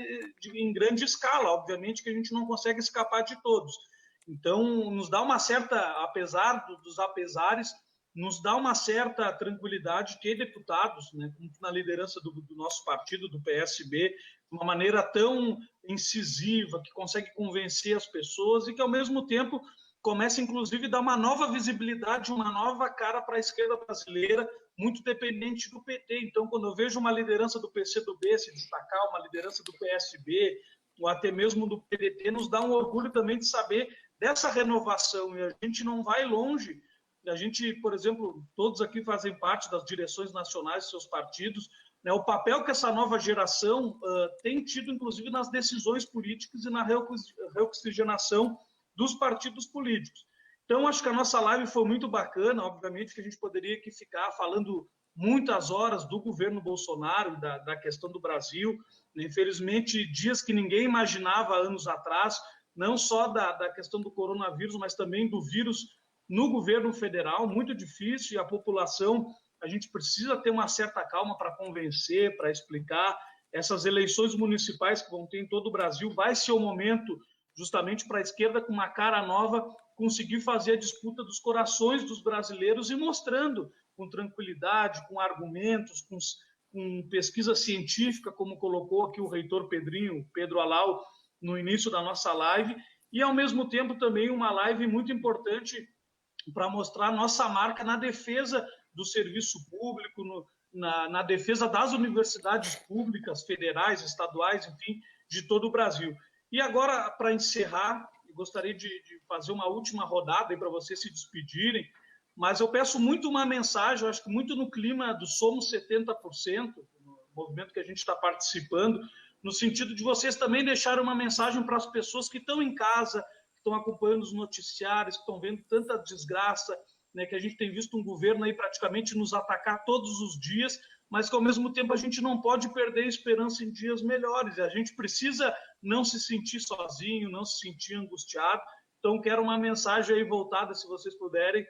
em grande escala. Obviamente que a gente não consegue escapar de todos. Então, nos dá uma certa, apesar dos apesares, nos dá uma certa tranquilidade ter deputados, né, na liderança do nosso partido, do PSB, de uma maneira tão incisiva, que consegue convencer as pessoas e que, ao mesmo tempo, começa, inclusive, a dar uma nova visibilidade, uma nova cara para a esquerda brasileira, muito dependente do PT. Então, quando eu vejo uma liderança do PCdoB se destacar, uma liderança do PSB, ou até mesmo do PDT, nos dá um orgulho também de saber dessa renovação. E a gente não vai longe. A gente, por exemplo, todos aqui fazem parte das direções nacionais de seus partidos, né? O papel que essa nova geração tem tido, inclusive, nas decisões políticas e na reoxigenação dos partidos políticos. Então, acho que a nossa live foi muito bacana. Obviamente que a gente poderia aqui ficar falando muitas horas do governo Bolsonaro, da questão do Brasil. Infelizmente, dias que ninguém imaginava anos atrás, não só da questão do coronavírus, mas também do vírus no governo federal, muito difícil, e a população, a gente precisa ter uma certa calma para convencer, para explicar. Essas eleições municipais que vão ter em todo o Brasil, vai ser o momento justamente para a esquerda, com uma cara nova, conseguir fazer a disputa dos corações dos brasileiros e mostrando com tranquilidade, com argumentos, com pesquisa científica, como colocou aqui o reitor Pedro Alau, no início da nossa live, e ao mesmo tempo também uma live muito importante para mostrar a nossa marca na defesa do serviço público, na defesa das universidades públicas, federais, estaduais, enfim, de todo o Brasil. E agora, para encerrar, eu gostaria de fazer uma última rodada para vocês se despedirem, mas eu peço muito uma mensagem, eu acho que muito no clima do Somos 70%, no movimento que a gente está participando, no sentido de vocês também deixarem uma mensagem para as pessoas que estão em casa, estão acompanhando os noticiários, que estão vendo tanta desgraça, né, que a gente tem visto um governo aí praticamente nos atacar todos os dias, mas que ao mesmo tempo a gente não pode perder a esperança em dias melhores. A gente precisa não se sentir sozinho, não se sentir angustiado. Então, quero uma mensagem aí voltada, se vocês puderem,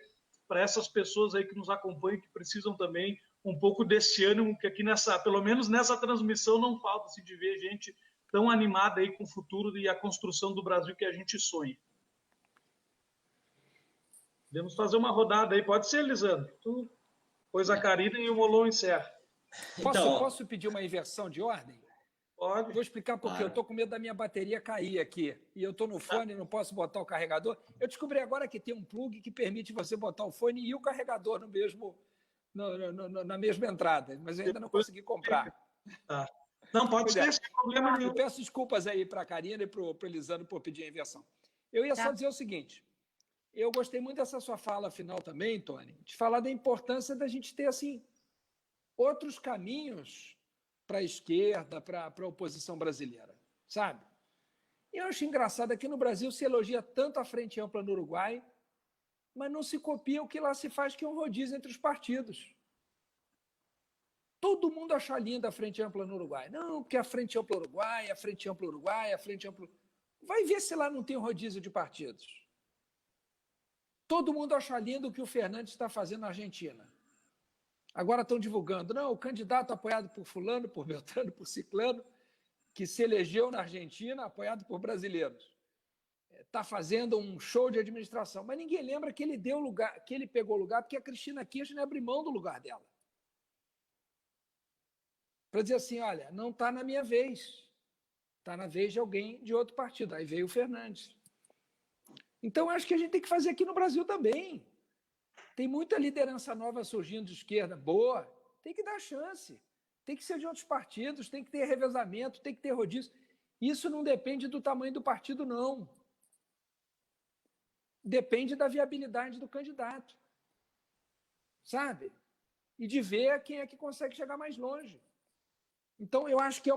para essas pessoas aí que nos acompanham, que precisam também um pouco desse ânimo, que aqui pelo menos nessa transmissão, não falta-se de ver gente tão animada aí com o futuro e a construção do Brasil que a gente sonha. Podemos fazer uma rodada aí, pode ser, Lisandro? Pois a Karina e o Molon encerra.
Posso pedir uma inversão de ordem?
Pode.
Vou explicar porque eu estou com medo da minha bateria cair aqui. E eu estou no fone, não posso botar o carregador. Eu descobri agora que tem um plug que permite você botar o fone e o carregador na mesma entrada, mas eu ainda não consegui comprar.
Tá. Não, pode ser, sem problema nenhum.
Eu peço desculpas aí para a Karina e para o Elisandro por pedir a inversão. Eu ia só dizer o seguinte, eu gostei muito dessa sua fala final também, Tony, de falar da importância da gente ter, assim, outros caminhos para a esquerda, para a oposição brasileira, sabe? E eu acho engraçado, aqui no Brasil se elogia tanto a Frente Ampla no Uruguai, mas não se copia o que lá se faz, que é um rodízio entre os partidos. Todo mundo acha linda a Frente Ampla no Uruguai. Não, porque a Frente Ampla Uruguai, a Frente Ampla Uruguai, a Frente Ampla... Vai ver se lá não tem rodízio de partidos. Todo mundo acha lindo o que o Fernandes está fazendo na Argentina. Agora estão divulgando, não, o candidato apoiado por fulano, por Beltrano, por ciclano, que se elegeu na Argentina, apoiado por brasileiros, está fazendo um show de administração. Mas ninguém lembra que ele deu lugar, que ele pegou lugar, porque a Cristina Kirchner abriu mão do lugar dela. Para dizer assim, olha, não está na minha vez. Está na vez de alguém de outro partido. Aí veio o Fernandes. Então, acho que a gente tem que fazer aqui no Brasil também. Tem muita liderança nova surgindo de esquerda, boa. Tem que dar chance. Tem que ser de outros partidos, tem que ter revezamento, tem que ter rodízio. Isso não depende do tamanho do partido, não. Depende da viabilidade do candidato. Sabe? E de ver quem é que consegue chegar mais longe. Então, eu acho que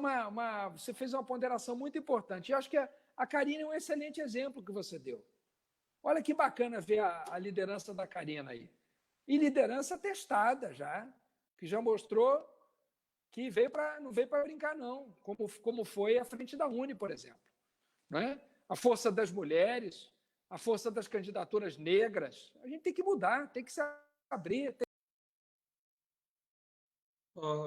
você fez uma ponderação muito importante. Eu acho que a Karina é um excelente exemplo que você deu. Olha que bacana ver a liderança da Karina aí. E liderança testada já, que já mostrou que não veio para brincar, não. Como foi a frente da Uni, por exemplo. Não é? A força das mulheres, a força das candidaturas negras. A gente tem que mudar, tem que se abrir.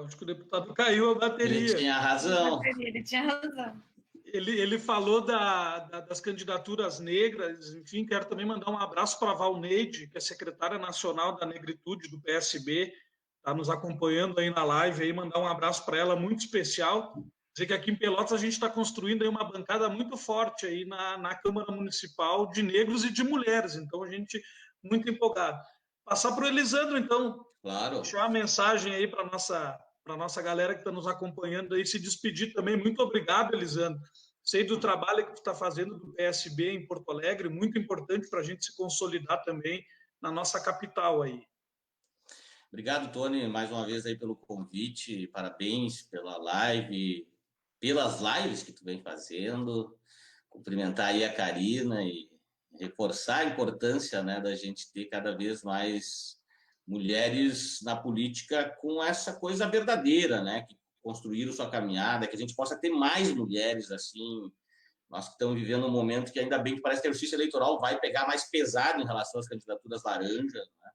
Acho que o deputado caiu a bateria.
Ele tinha razão.
Ele tinha razão.
Ele falou das candidaturas negras, enfim, quero também mandar um abraço para a Valneide, que é secretária nacional da negritude do PSB, está nos acompanhando aí na live, aí, mandar um abraço para ela muito especial. Dizer que aqui em Pelotas a gente está construindo aí uma bancada muito forte aí na Câmara Municipal de negros e de mulheres, então a gente muito empolgado. Passar para o Elisandro, então,
Claro.
deixar uma mensagem aí para a nossa galera que está nos acompanhando aí, se despedir também. Muito obrigado, Elisandro. Sei do trabalho que tu está fazendo do PSB em Porto Alegre, muito importante para a gente se consolidar também na nossa capital aí.
Obrigado, Tony, mais uma vez aí pelo convite, parabéns pela live, pelas lives que tu vem fazendo, cumprimentar aí a Karina e reforçar a importância, né, da gente ter cada vez mais mulheres na política com essa coisa verdadeira, né, que construíram sua caminhada, que a gente possa ter mais mulheres assim. Nós estamos vivendo um momento que ainda bem que parece que a justiça eleitoral vai pegar mais pesado em relação às candidaturas laranjas, né?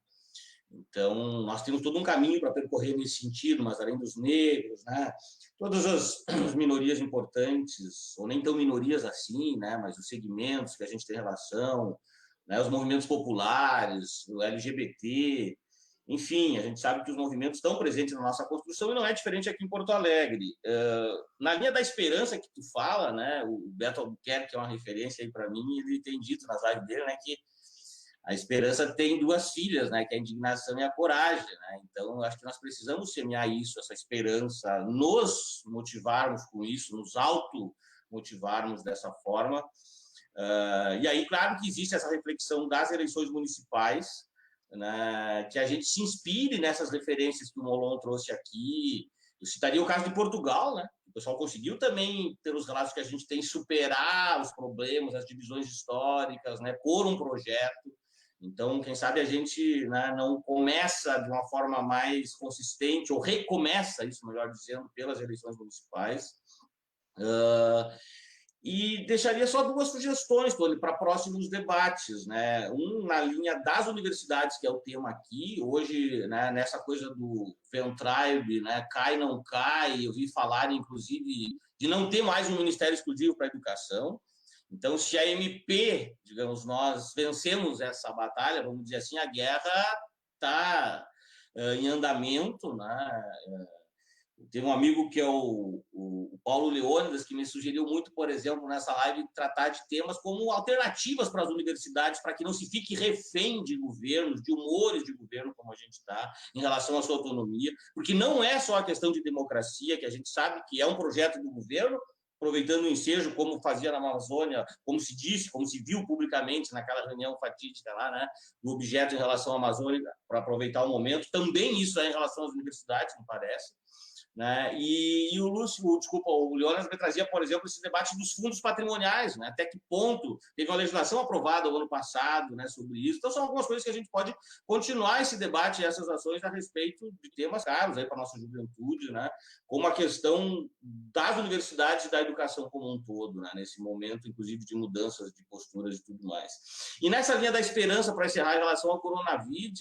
Então, nós temos todo um caminho para percorrer nesse sentido, mas além dos negros, né, todas as minorias importantes, ou nem tão minorias assim, né, mas os segmentos que a gente tem relação, né, os movimentos populares, o LGBT, enfim, a gente sabe que os movimentos estão presentes na nossa construção e não é diferente aqui em Porto Alegre. Na linha da esperança que tu fala, né, o Beto Albuquerque, que é uma referência aí para mim, ele tem dito nas lives dele, né, que a esperança tem duas filhas, né, que é a indignação e a coragem, né? Então, acho que nós precisamos semear isso, essa esperança, nos motivarmos com isso, nos automotivarmos dessa forma. E aí, claro que existe essa reflexão das eleições municipais, né, que a gente se inspire nessas referências que o Molon trouxe aqui. Eu citaria o caso de Portugal, né? O pessoal conseguiu também, pelos relatos que a gente tem, superar os problemas, as divisões históricas, né, por um projeto. Então, quem sabe a gente, né, não começa de uma forma mais consistente, ou recomeça, isso melhor dizendo, pelas eleições municipais. E deixaria só duas sugestões, Tony, para próximos debates, né? Um na linha das universidades, que é o tema aqui. Hoje, né, nessa coisa do Ventribe, né, cai, não cai, eu vi falar, inclusive, de não ter mais um ministério exclusivo para a educação. Então, se a MP, digamos, nós vencemos essa batalha, vamos dizer assim, a guerra está em andamento, né? Teve um amigo que é o Paulo Leônidas, que me sugeriu muito, por exemplo, nessa live, tratar de temas como alternativas para as universidades, para que não se fique refém de governos, de humores de governo, como a gente está, em relação à sua autonomia, porque não é só a questão de democracia, que a gente sabe que é um projeto do governo, aproveitando o ensejo, como fazia na Amazônia, como se disse, como se viu publicamente naquela reunião fatídica lá, né, do objeto em relação à Amazônia, para aproveitar o momento. Também isso é em relação às universidades, me parece. Né? E o Leônidas me trazia, por exemplo, esse debate dos fundos patrimoniais, né? Até que ponto teve uma legislação aprovada no ano passado, né, sobre isso. Então, são algumas coisas que a gente pode continuar esse debate e essas ações a respeito de temas caros para a nossa juventude, né? Como a questão das universidades e da educação como um todo, né? Nesse momento, inclusive, de mudanças de posturas e tudo mais. E nessa linha da esperança, para encerrar, em relação ao coronavírus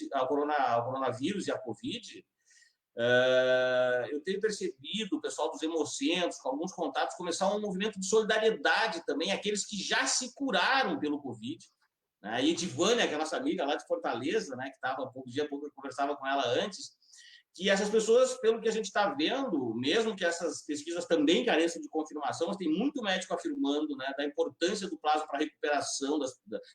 e à Covid, eu tenho percebido o pessoal dos hemocentros, com alguns contatos, começar um movimento de solidariedade também, aqueles que já se curaram pelo Covid. A Edivânia, que é a nossa amiga lá de Fortaleza, né, que estava há pouco dia, eu conversava com ela antes, que essas pessoas, pelo que a gente está vendo, mesmo que essas pesquisas também careçam de confirmação, mas tem muito médico afirmando, né, da importância do plasma para a recuperação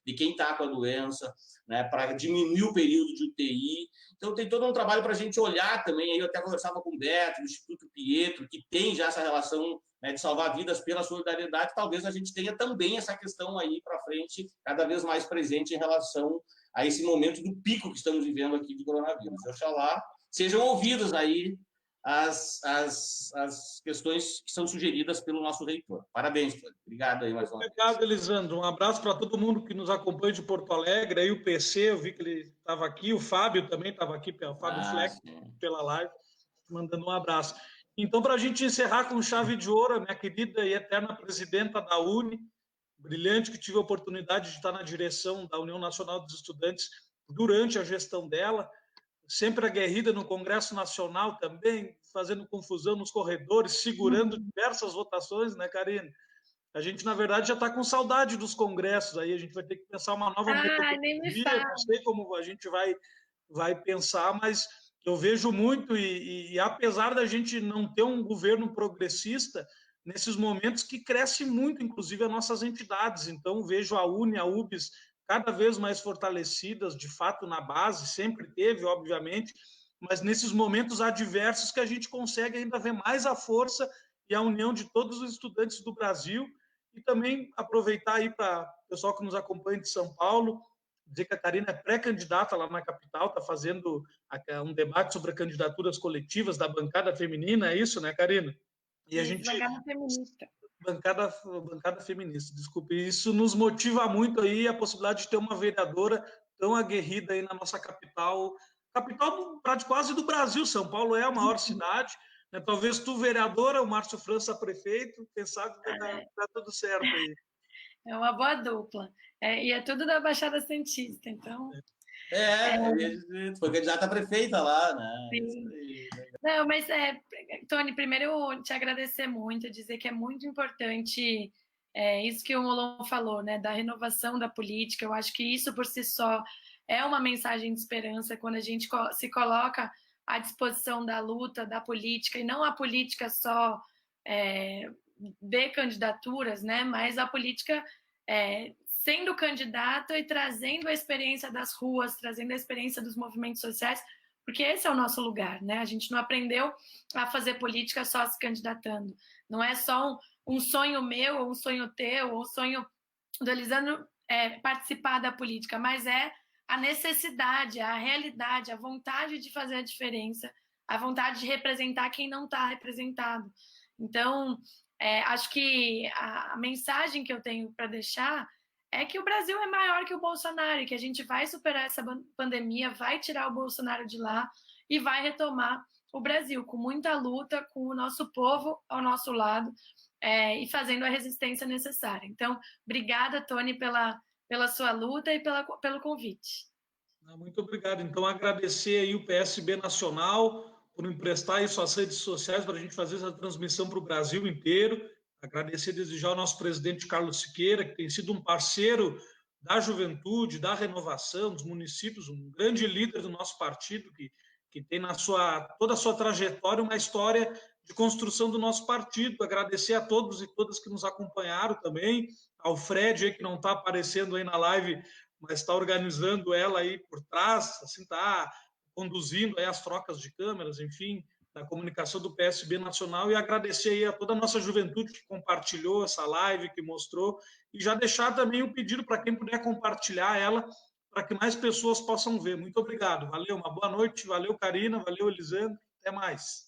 de quem está com a doença, né, para diminuir o período de UTI. Então, tem todo um trabalho para a gente olhar também. Aí eu até conversava com o Beto, do Instituto Pietro, que tem já essa relação, né, de salvar vidas pela solidariedade. Talvez a gente tenha também essa questão aí para frente, cada vez mais presente em relação a esse momento do pico que estamos vivendo aqui de coronavírus. Oxalá sejam ouvidas aí as questões que são sugeridas pelo nosso reitor. Parabéns, obrigado aí mais uma vez.
Obrigado, Elisandro. Um abraço para todo mundo que nos acompanha de Porto Alegre. Aí o PC, eu vi que ele estava aqui, o Fábio também estava aqui, o Fábio Fleck, pela live, mandando um abraço. Então, para a gente encerrar com chave de ouro, a minha querida e eterna presidenta da UNE, brilhante, que tive a oportunidade de estar na direção da União Nacional dos Estudantes durante a gestão dela, sempre aguerrida no Congresso Nacional também, fazendo confusão nos corredores, segurando diversas votações, né, Karine? A gente, na verdade, já está com saudade dos congressos, aí a gente vai ter que pensar uma nova metodologia, não sei como a gente vai pensar, mas eu vejo muito, e apesar da gente não ter um governo progressista, nesses momentos que cresce muito, inclusive, as nossas entidades. Então, vejo a UNE, a UBS, cada vez mais fortalecidas, de fato, na base, sempre teve, obviamente, mas nesses momentos adversos que a gente consegue ainda ver mais a força e a união de todos os estudantes do Brasil, e também aproveitar aí para o pessoal que nos acompanha de São Paulo, dizer que a Karina é pré-candidata lá na capital, está fazendo um debate sobre candidaturas coletivas da bancada feminina, é isso, né, Karina? E a gente...
Bancada feminista.
Bancada feminista, desculpe. Isso nos motiva muito aí a possibilidade de ter uma vereadora tão aguerrida aí na nossa capital quase do Brasil. São Paulo é a maior cidade, né? Talvez tu, vereadora, o Márcio França, prefeito, pensar que vai dar tudo certo aí.
É uma boa dupla. E é tudo da Baixada Santista, então...
Foi candidata a prefeita lá, né?
Sim. Não, mas, Tony, primeiro eu te agradecer muito, dizer que é muito importante isso que o Molon falou, né, da renovação da política. Eu acho que isso por si só é uma mensagem de esperança quando a gente se coloca à disposição da luta, da política, e não a política só de candidaturas, né, mas a política sendo candidato e trazendo a experiência das ruas, trazendo a experiência dos movimentos sociais, porque esse é o nosso lugar, né? A gente não aprendeu a fazer política só se candidatando. Não é só um sonho meu, ou um sonho teu, ou um sonho do Elisandro participar da política, mas é a necessidade, a realidade, a vontade de fazer a diferença, a vontade de representar quem não está representado. Então, acho que a mensagem que eu tenho para deixar é que o Brasil é maior que o Bolsonaro, e que a gente vai superar essa pandemia, vai tirar o Bolsonaro de lá e vai retomar o Brasil com muita luta, com o nosso povo ao nosso lado e fazendo a resistência necessária. Então, obrigada, Tony, pela sua luta e pelo convite.
Muito obrigado. Então, agradecer aí o PSB Nacional por emprestar aí suas redes sociais para a gente fazer essa transmissão para o Brasil inteiro. Agradecer desde já ao nosso presidente Carlos Siqueira, que tem sido um parceiro da juventude, da renovação, dos municípios, um grande líder do nosso partido, que tem toda a sua trajetória uma história de construção do nosso partido. Agradecer a todos e todas que nos acompanharam também, ao Fred, aí, que não está aparecendo aí na live, mas está organizando ela aí por trás, assim, está conduzindo aí as trocas de câmeras, enfim, da comunicação do PSB Nacional, e agradecer aí a toda a nossa juventude que compartilhou essa live, que mostrou, e já deixar também o pedido para quem puder compartilhar ela, para que mais pessoas possam ver. Muito obrigado. Valeu, uma boa noite. Valeu, Karina. Valeu, Elisandro. Até mais.